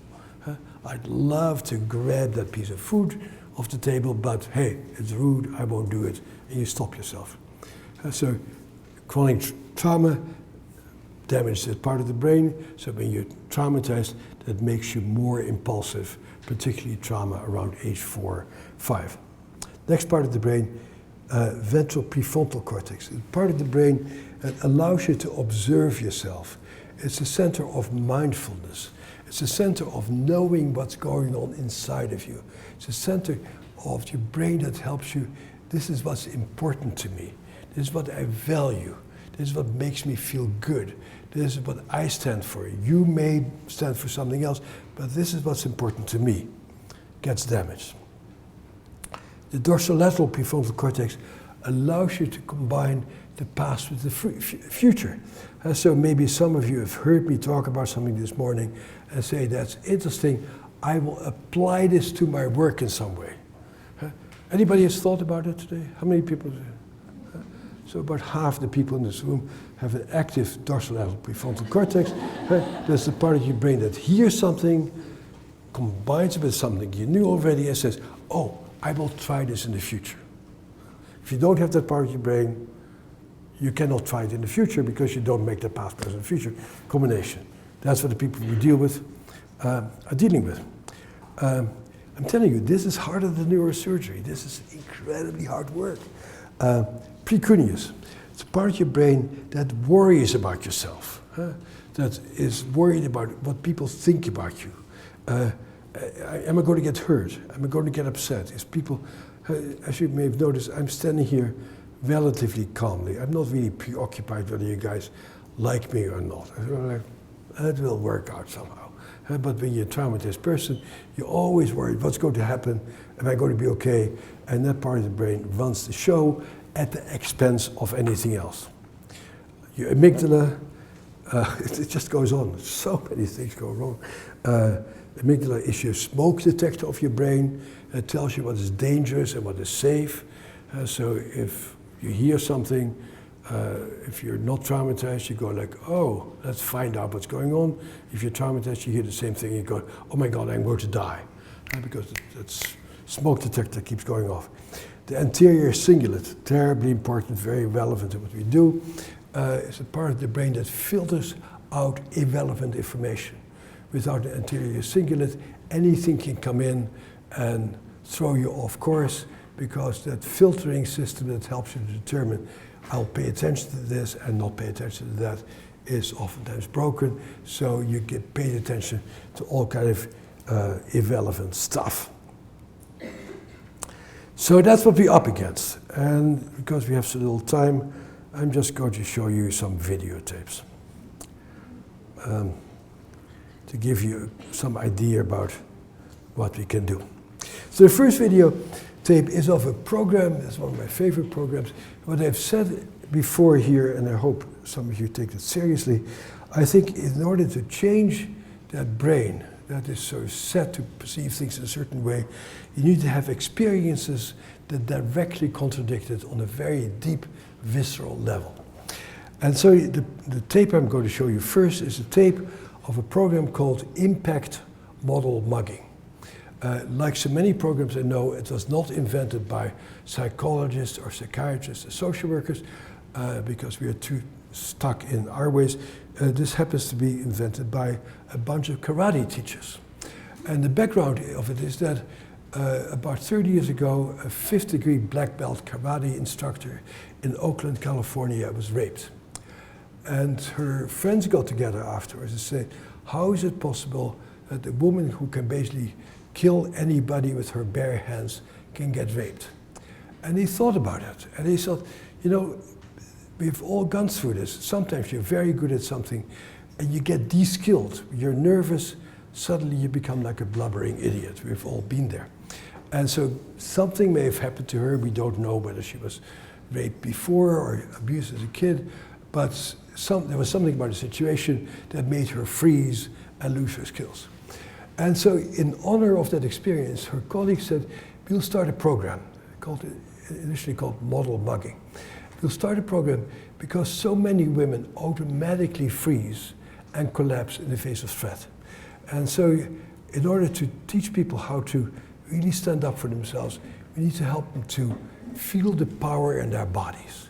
"I'd love to grab that piece of food off the table, but hey, it's rude, I won't do it," and you stop yourself. So chronic trauma damages that part of the brain, so when you're traumatized, that makes you more impulsive, particularly trauma around age 4, 5. Next part of the brain, ventral prefrontal cortex, the part of the brain that allows you to observe yourself. It's a center of mindfulness. It's a center of knowing what's going on inside of you. It's a center of your brain that helps you. This is what's important to me. This is what I value. This is what makes me feel good. This is what I stand for. You may stand for something else, but this is what's important to me. Gets damaged. The dorsolateral prefrontal cortex allows you to combine the past with the future. So maybe some of you have heard me talk about something this morning and say, "That's interesting, I will apply this to my work in some way." Anybody has thought about it today? How many people? So about half the people in this room have an active dorsolateral prefrontal cortex. That's the part of your brain that hears something, combines it with something you knew already and says, "Oh, I will try this in the future." If you don't have that part of your brain, you cannot try it in the future because you don't make the past, present, future combination. That's what the people we deal with are dealing with. I'm telling you, this is harder than neurosurgery. This is incredibly hard work. Precuneus. It's a part of your brain that worries about yourself, that is worried about what people think about you. Am I going to get hurt? Am I going to get upset? Is people, as you may have noticed, I'm standing here relatively calmly. I'm not really preoccupied whether you guys like me or not. It will work out somehow. But when you're a traumatized person, you're always worried, what's going to happen? Am I going to be okay? And that part of the brain runs the show at the expense of anything else. Your amygdala, it just goes on. So many things go wrong. The amygdala is your smoke detector of your brain. It tells you what is dangerous and what is safe. So if you hear something, if you're not traumatized, you go like, oh, let's find out what's going on. If you're traumatized, you hear the same thing, you go, oh my God, I'm going to die. Because that smoke detector keeps going off. The anterior cingulate, terribly important, very relevant to what we do, is a part of the brain that filters out irrelevant information. Without the anterior cingulate, anything can come in and throw you off course, because that filtering system that helps you to determine I'll pay attention to this and not pay attention to that is oftentimes broken, so you get paid attention to all kind of irrelevant stuff. So that's what we're up against, and because we have so little time, I'm just going to show you some videotapes to give you some idea about what we can do. So the first video tape is of a program, it's one of my favorite programs. What I've said before here, and I hope some of you take it seriously, I think in order to change that brain that is so set to perceive things in a certain way, you need to have experiences that directly contradict it on a very deep, visceral level. And so the tape I'm going to show you first is a tape of a program called Impact Model Mugging. Like so many programs I know, it was not invented by psychologists or psychiatrists or social workers because we are too stuck in our ways. This happens to be invented by a bunch of karate teachers. And the background of it is that about 30 years ago, a 5th degree black belt karate instructor in Oakland, California was raped. And her friends got together afterwards and said, how is it possible that a woman who can basically kill anybody with her bare hands can get raped? And he thought about it, and he thought, you know, we've all gone through this. Sometimes you're very good at something and you get de-skilled. You're nervous, suddenly you become like a blubbering idiot. We've all been there. And so something may have happened to her. We don't know whether she was raped before or abused as a kid, but there was something about the situation that made her freeze and lose her skills. And so in honor of that experience, her colleagues said, we'll start a program initially called Model Mugging. We'll start a program because so many women automatically freeze and collapse in the face of threat. And so in order to teach people how to really stand up for themselves, we need to help them to feel the power in their bodies.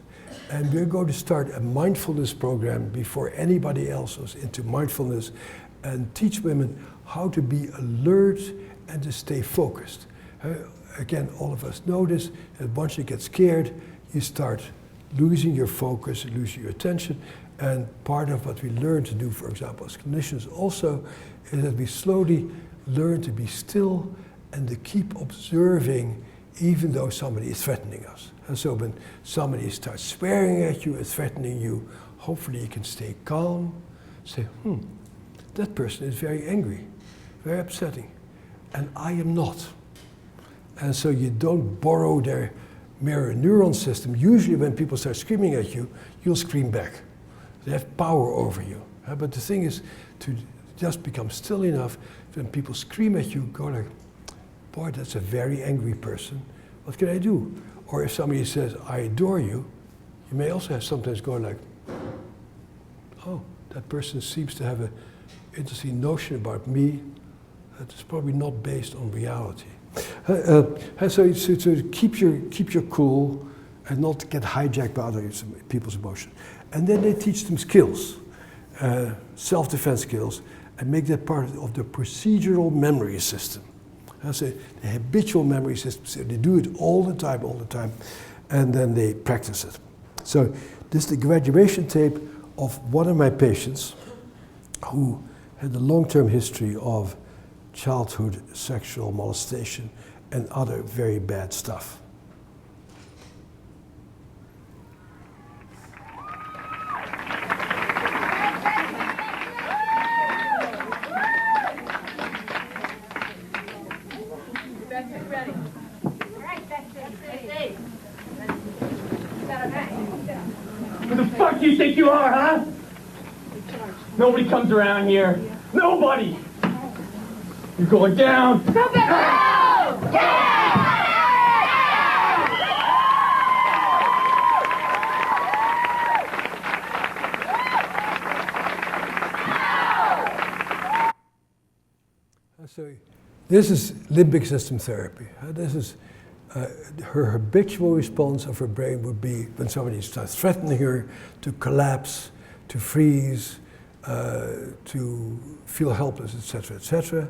And we're going to start a mindfulness program before anybody else was into mindfulness and teach women how to be alert and to stay focused. Again, all of us know this, that once you get scared, you start losing your focus, losing your attention. And part of what we learn to do, for example, as clinicians also, is that we slowly learn to be still and to keep observing even though somebody is threatening us. And so when somebody starts swearing at you and threatening you, hopefully you can stay calm, say, that person is very angry, very upsetting, and I am not. And so you don't borrow their mirror neuron system. Usually when people start screaming at you, you'll scream back. They have power over you. But the thing is to just become still enough, when people scream at you, go like, boy, that's a very angry person. What can I do? Or if somebody says, I adore you, you may also have sometimes go like, oh, that person seems to have an interesting notion about me that is probably not based on reality. So to keep your cool and not get hijacked by other people's emotions. And then they teach them skills, self-defense skills, and make that part of the procedural memory system. So the habitual memory system, so they do it all the time, and then they practice it. So This is the graduation tape of one of my patients who had a long-term history of childhood sexual molestation and other very bad stuff. Who the fuck do you think you are, huh? Nobody comes around here. Nobody! You're going down! Come back! So this is limbic system therapy. This is her habitual response of her brain would be when somebody starts threatening her to collapse, to freeze, to feel helpless, etc., etc.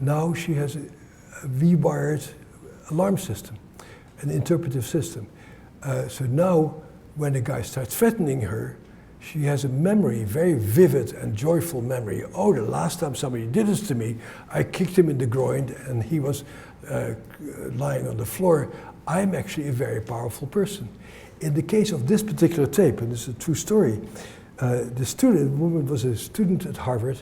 Now she has a rewired alarm system, an interpretive system. So now when a guy starts threatening her, she has a memory, very vivid and joyful memory. Oh, the last time somebody did this to me, I kicked him in the groin and he was lying on the floor. I'm actually a very powerful person. In the case of this particular tape, and this is a true story, the woman was a student at Harvard,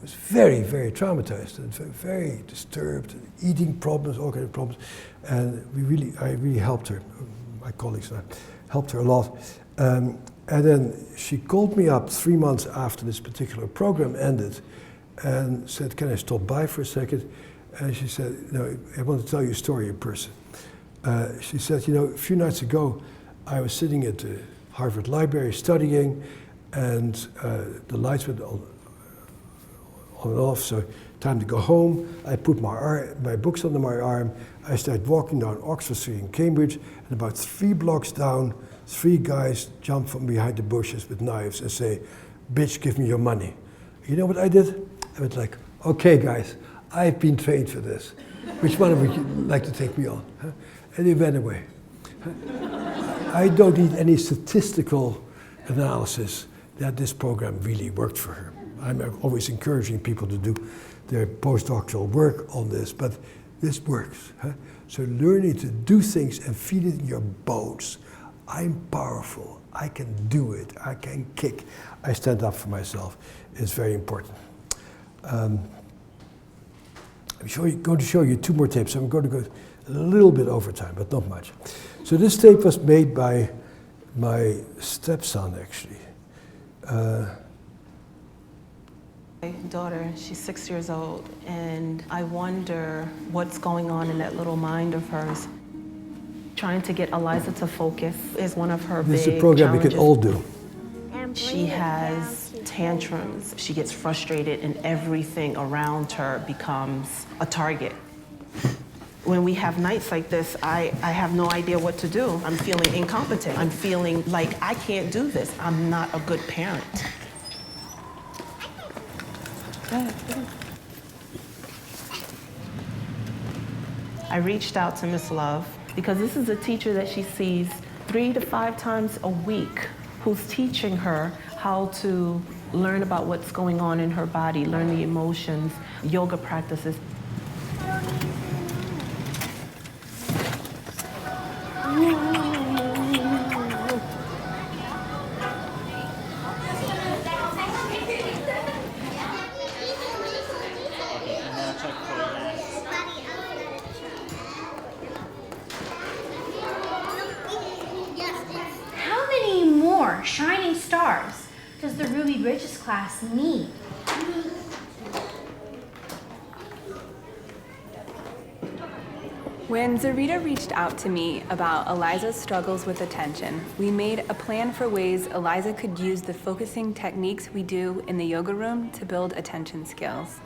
was very, very traumatized and very disturbed, eating problems, all kinds of problems. And I really helped her. My colleagues and I helped her a lot. And then she called me up 3 months after this particular program ended and said, can I stop by for a second? And she said, no, I want to tell you a story in person. She said, you know, a few nights ago, I was sitting at the Harvard Library studying, and the lights went on and off, so time to go home. I put my books under my arm. I started walking down Oxford Street in Cambridge, and about 3 blocks down, 3 guys jump from behind the bushes with knives and say, bitch, give me your money. You know what I did? I went like, okay guys, I've been trained for this. Which one of you would like to take me on? Huh? And they ran away. I don't need any statistical analysis that this program really worked for her. I'm always encouraging people to do their postdoctoral work on this, but this works. Huh? So learning to do things and feel it in your bones. I'm powerful, I can do it, I can kick, I stand up for myself, is very important. I'm going to show you 2 more tapes. I'm going to go a little bit over time, but not much. So this tape was made by my stepson, actually. My daughter, she's 6 years old, and I wonder what's going on in that little mind of hers. Trying to get Eliza to focus is one of her big challenges. This is a program we can all do. She has tantrums. She gets frustrated and everything around her becomes a target. When we have nights like this, I have no idea what to do. I'm feeling incompetent. I'm feeling like I can't do this. I'm not a good parent. I reached out to Miss Love because this is a teacher that she sees 3 to 5 times a week who's teaching her how to learn about what's going on in her body, learn the emotions, yoga practices. How many more shining stars does the Ruby Bridges class need? When Zarita reached out to me about Eliza's struggles with attention, we made a plan for ways Eliza could use the focusing techniques we do in the yoga room to build attention skills.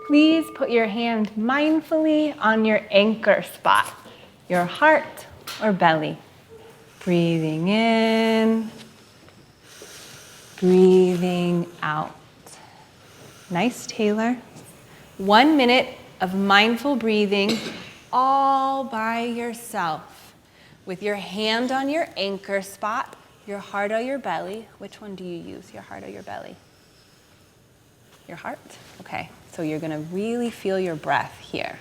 Please put your hand mindfully on your anchor spot, your heart or belly. Breathing in, breathing out. Nice, Taylor. 1 minute of mindful breathing all by yourself, with your hand on your anchor spot, your heart or your belly. Which one do you use, your heart or your belly? Your heart? Okay, so you're gonna really feel your breath here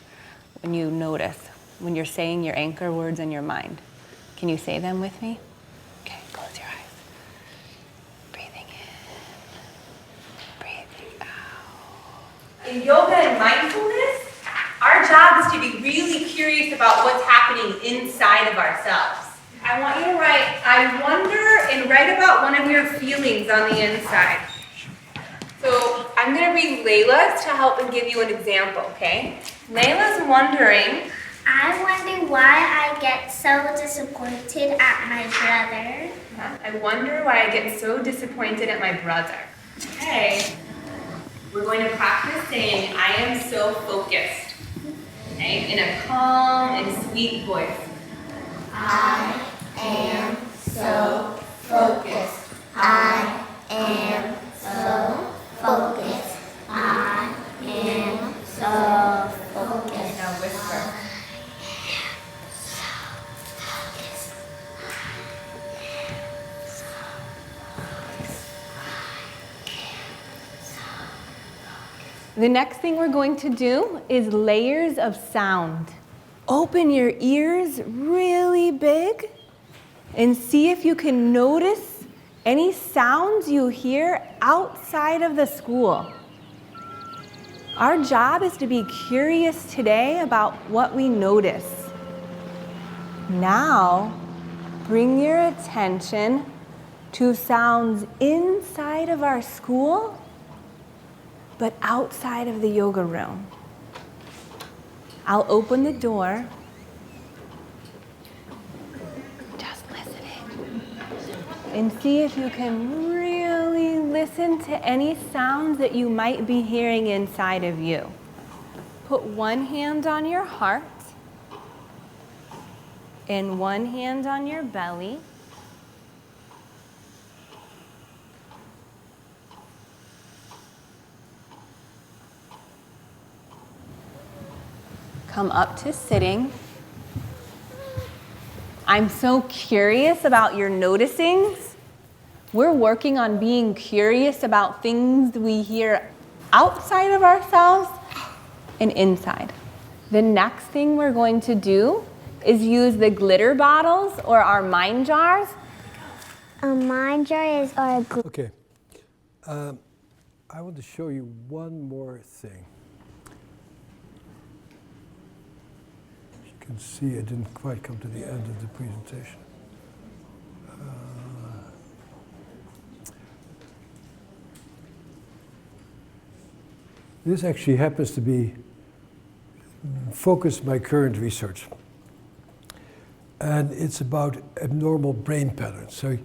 when you notice, when you're saying your anchor words in your mind. Can you say them with me? Okay, close your eyes. Breathing in, breathing out. In yoga and mindfulness, our job is to be really curious about what's happening inside of ourselves. I want you to write, I wonder, and write about one of your feelings on the inside. So I'm going to read Layla's to help and give you an example, okay? Layla's wondering, I wonder why I get so disappointed at my brother. I wonder why I get so disappointed at my brother. Okay, we're going to practice saying, I am so focused, okay, in a calm and sweet voice. I am so focused. I am so focused. I am so focused. Now whisper. The next thing we're going to do is layers of sound. Open your ears really big and see if you can notice any sounds you hear outside of the school. Our job is to be curious today about what we notice. Now, bring your attention to sounds inside of our school, but outside of the yoga room. I'll open the door. Just listening. And see if you can really listen to any sounds that you might be hearing inside of you. Put one hand on your heart and one hand on your belly. Come up to sitting. I'm so curious about your noticings. We're working on being curious about things we hear outside of ourselves and inside. The next thing we're going to do is use the glitter bottles or our mind jars. A mind jar is our Okay. I want to show you one more thing. You can see I didn't quite come to the end of the presentation. This actually happens to be focused my current research. And it's about abnormal brain patterns. So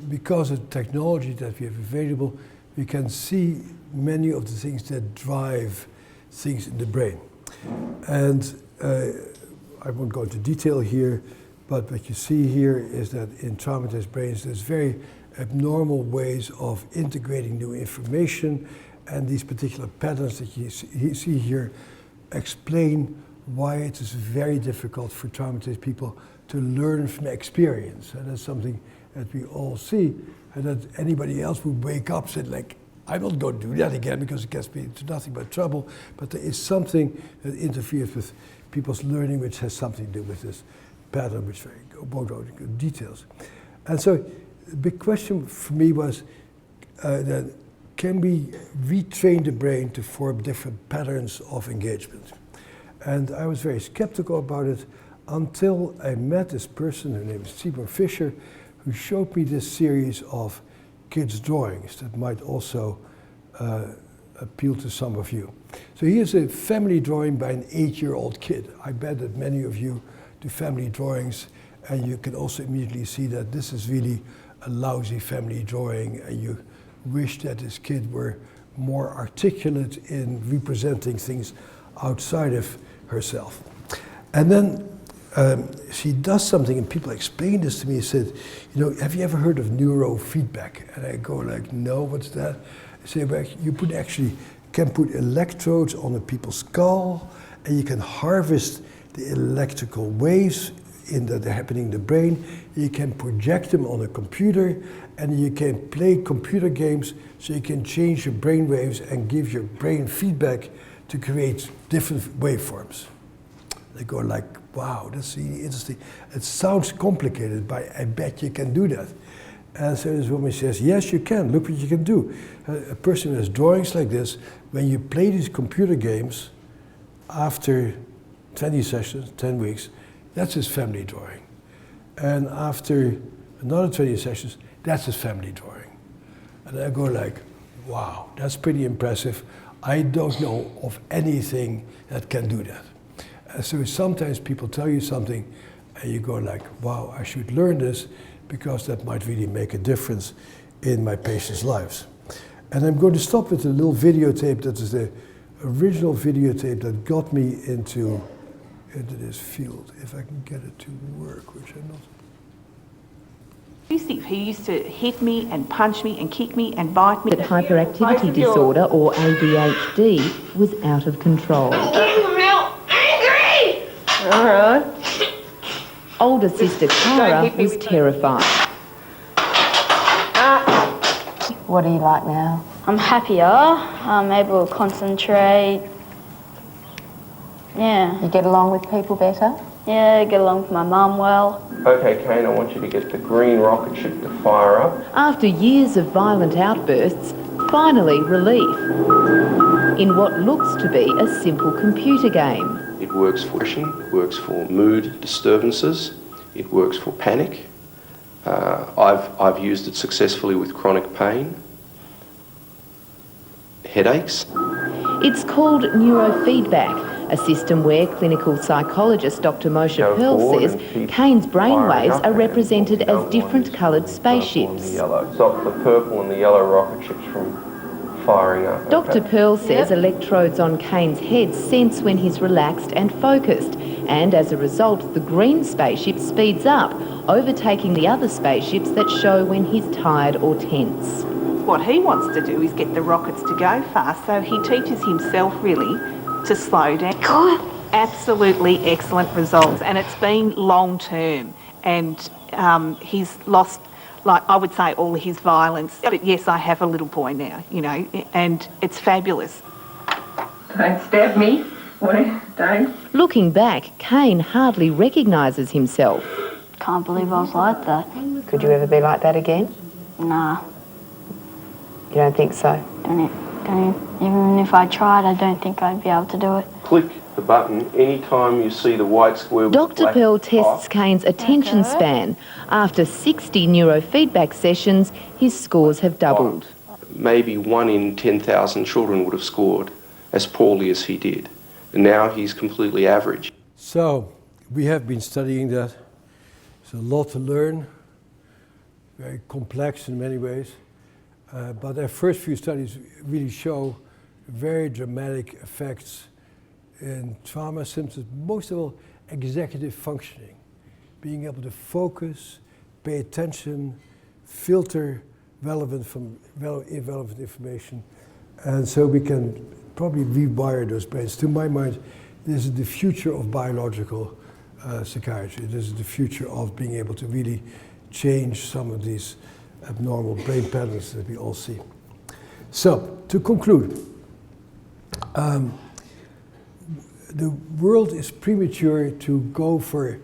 because of the technology that we have available, we can see many of the things that drive things in the brain. And I won't go into detail here, but what you see here is that in traumatized brains, there's very abnormal ways of integrating new information, and these particular patterns that you see here explain why it is very difficult for traumatized people to learn from experience. And that's something that we all see, and that anybody else would wake up and say, like, I'm not going to do that again because it gets me into nothing but trouble. But there is something that interferes with people's learning, which has something to do with this pattern, which I won't go into details. And so the big question for me was that can we retrain the brain to form different patterns of engagement? And I was very skeptical about it until I met this person, her name is Seymour Fisher, who showed me this series of kids' drawings that might also appeal to some of you. So here's a family drawing by an 8-year-old kid. I bet that many of you do family drawings, and you can also immediately see that this is really a lousy family drawing, and you wish that this kid were more articulate in representing things outside of herself. And then she does something, and people explain this to me. Said, you know, have you ever heard of neurofeedback? And I go like, no, what's that? I say, well, you can put electrodes on a people's skull, and you can harvest the electrical waves that are happening in the brain. You can project them on a computer, and you can play computer games, so you can change your brain waves and give your brain feedback to create different waveforms. They go like, wow, that's really interesting. It sounds complicated, but I bet you can do that. And so this woman says, yes, you can. Look what you can do. A person who has drawings like this, when you play these computer games, after 20 sessions, 10 weeks, that's his family drawing. And after another 20 sessions, that's his family drawing. And I go like, wow, that's pretty impressive. I don't know of anything that can do that. So sometimes people tell you something and you go like, wow, I should learn this because that might really make a difference in my patients' lives. And I'm going to stop with a little videotape that is the original videotape that got me into this field, if I can get it to work, which I'm not. He used to hit me and punch me and kick me and bite me. That hyperactivity disorder, or ADHD, was out of control. All right. Older sister Cara was terrified. What are you like now? I'm happier. I'm able to concentrate. Yeah. You get along with people better? Yeah, I get along with my mum well. Okay, Kane, I want you to get the green rocket ship to fire up. After years of violent outbursts, finally relief in what looks to be a simple computer game. It works for depression, it works for mood disturbances, it works for panic. I've used it successfully with chronic pain, headaches. It's called neurofeedback, a system where clinical psychologist Dr. Moshe Pearl says Kane's brainwaves are represented as different coloured spaceships. Stop the purple and the yellow rocket ships from firing up. Dr. Pearl says electrodes on Kane's head sense when he's relaxed and focused, and as a result, the green spaceship speeds up, overtaking the other spaceships that show when he's tired or tense. What he wants to do is get the rockets to go fast, so he teaches himself really to slow down. Absolutely excellent results, and it's been long term, and he's lost, like I would say, all his violence. But yes, I have a little boy now, you know, and it's fabulous. Don't stab me. Don't. Looking back, Kane hardly recognises himself. Can't believe I was like that. Could you ever be like that again? Nah. You don't think so? Even if I tried, I don't think I'd be able to do it. Click the button anytime you see the white square with Dr. black Pearl tests top. Kane's attention span. After 60 neurofeedback sessions, his scores have doubled. Maybe 1 in 10,000 children would have scored as poorly as he did. And now he's completely average. So we have been studying that. There's a lot to learn, very complex in many ways. But our first few studies really show very dramatic effects in trauma symptoms, most of all executive functioning, being able to focus, pay attention, filter relevant from irrelevant information. And so we can probably rewire those brains. To my mind, this is the future of biological psychiatry. This is the future of being able to really change some of these abnormal brain patterns that we all see. So, to conclude, the world is premature to go for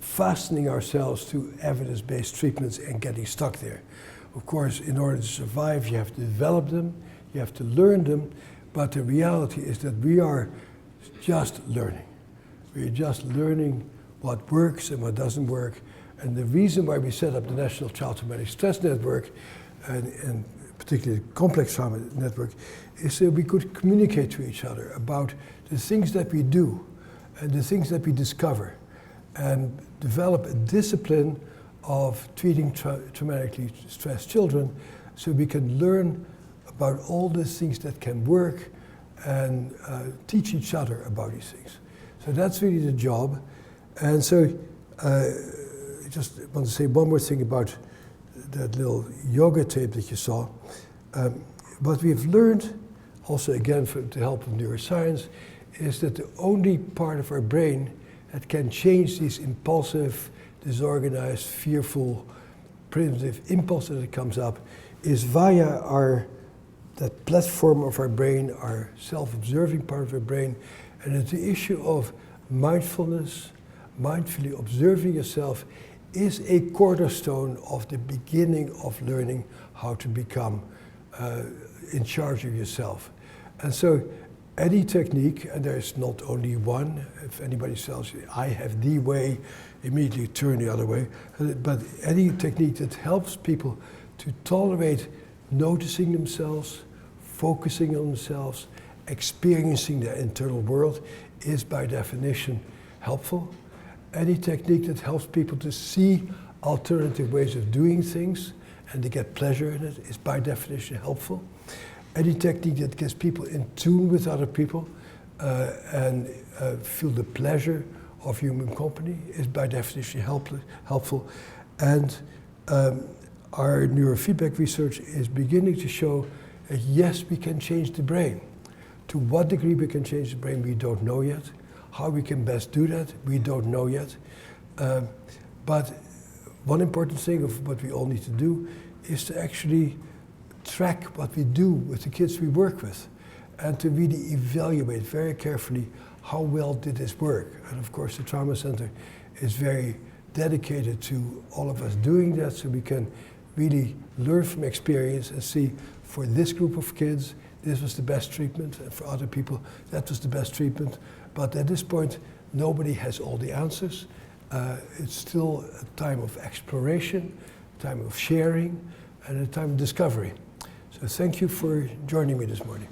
fastening ourselves to evidence-based treatments and getting stuck there. Of course, in order to survive, you have to develop them, you have to learn them, but the reality is that we are just learning. We're just learning what works and what doesn't work. And the reason why we set up the National Child Traumatic Stress Network, and particularly the Complex Trauma Network, is so we could communicate to each other about the things that we do and the things that we discover, and develop a discipline of treating traumatically stressed children, so we can learn about all the things that can work and teach each other about these things. So that's really the job. And so I just want to say one more thing about that little yoga tape that you saw. What we've learned also again with the help of neuroscience, is that the only part of our brain that can change these impulsive, disorganized, fearful, primitive impulses that comes up is via that platform of our brain, our self-observing part of our brain, and it's the issue of mindfulness, mindfully observing yourself is a cornerstone of the beginning of learning how to become in charge of yourself. And so any technique, and there's not only one, if anybody tells you, I have the way, immediately turn the other way, but any technique that helps people to tolerate noticing themselves, focusing on themselves, experiencing their internal world is by definition helpful. Any technique that helps people to see alternative ways of doing things and to get pleasure in it is by definition helpful. Any technique that gets people in tune with other people and feel the pleasure of human company is by definition helpful. And our neurofeedback research is beginning to show that yes, we can change the brain. To what degree we can change the brain, we don't know yet. How we can best do that, we don't know yet. But one important thing of what we all need to do is to actually track what we do with the kids we work with and to really evaluate very carefully how well did this work. And of course the Trauma Center is very dedicated to all of us doing that so we can really learn from experience and see for this group of kids this was the best treatment and for other people that was the best treatment. But at this point nobody has all the answers. It's still a time of exploration, a time of sharing and a time of discovery. So thank you for joining me this morning.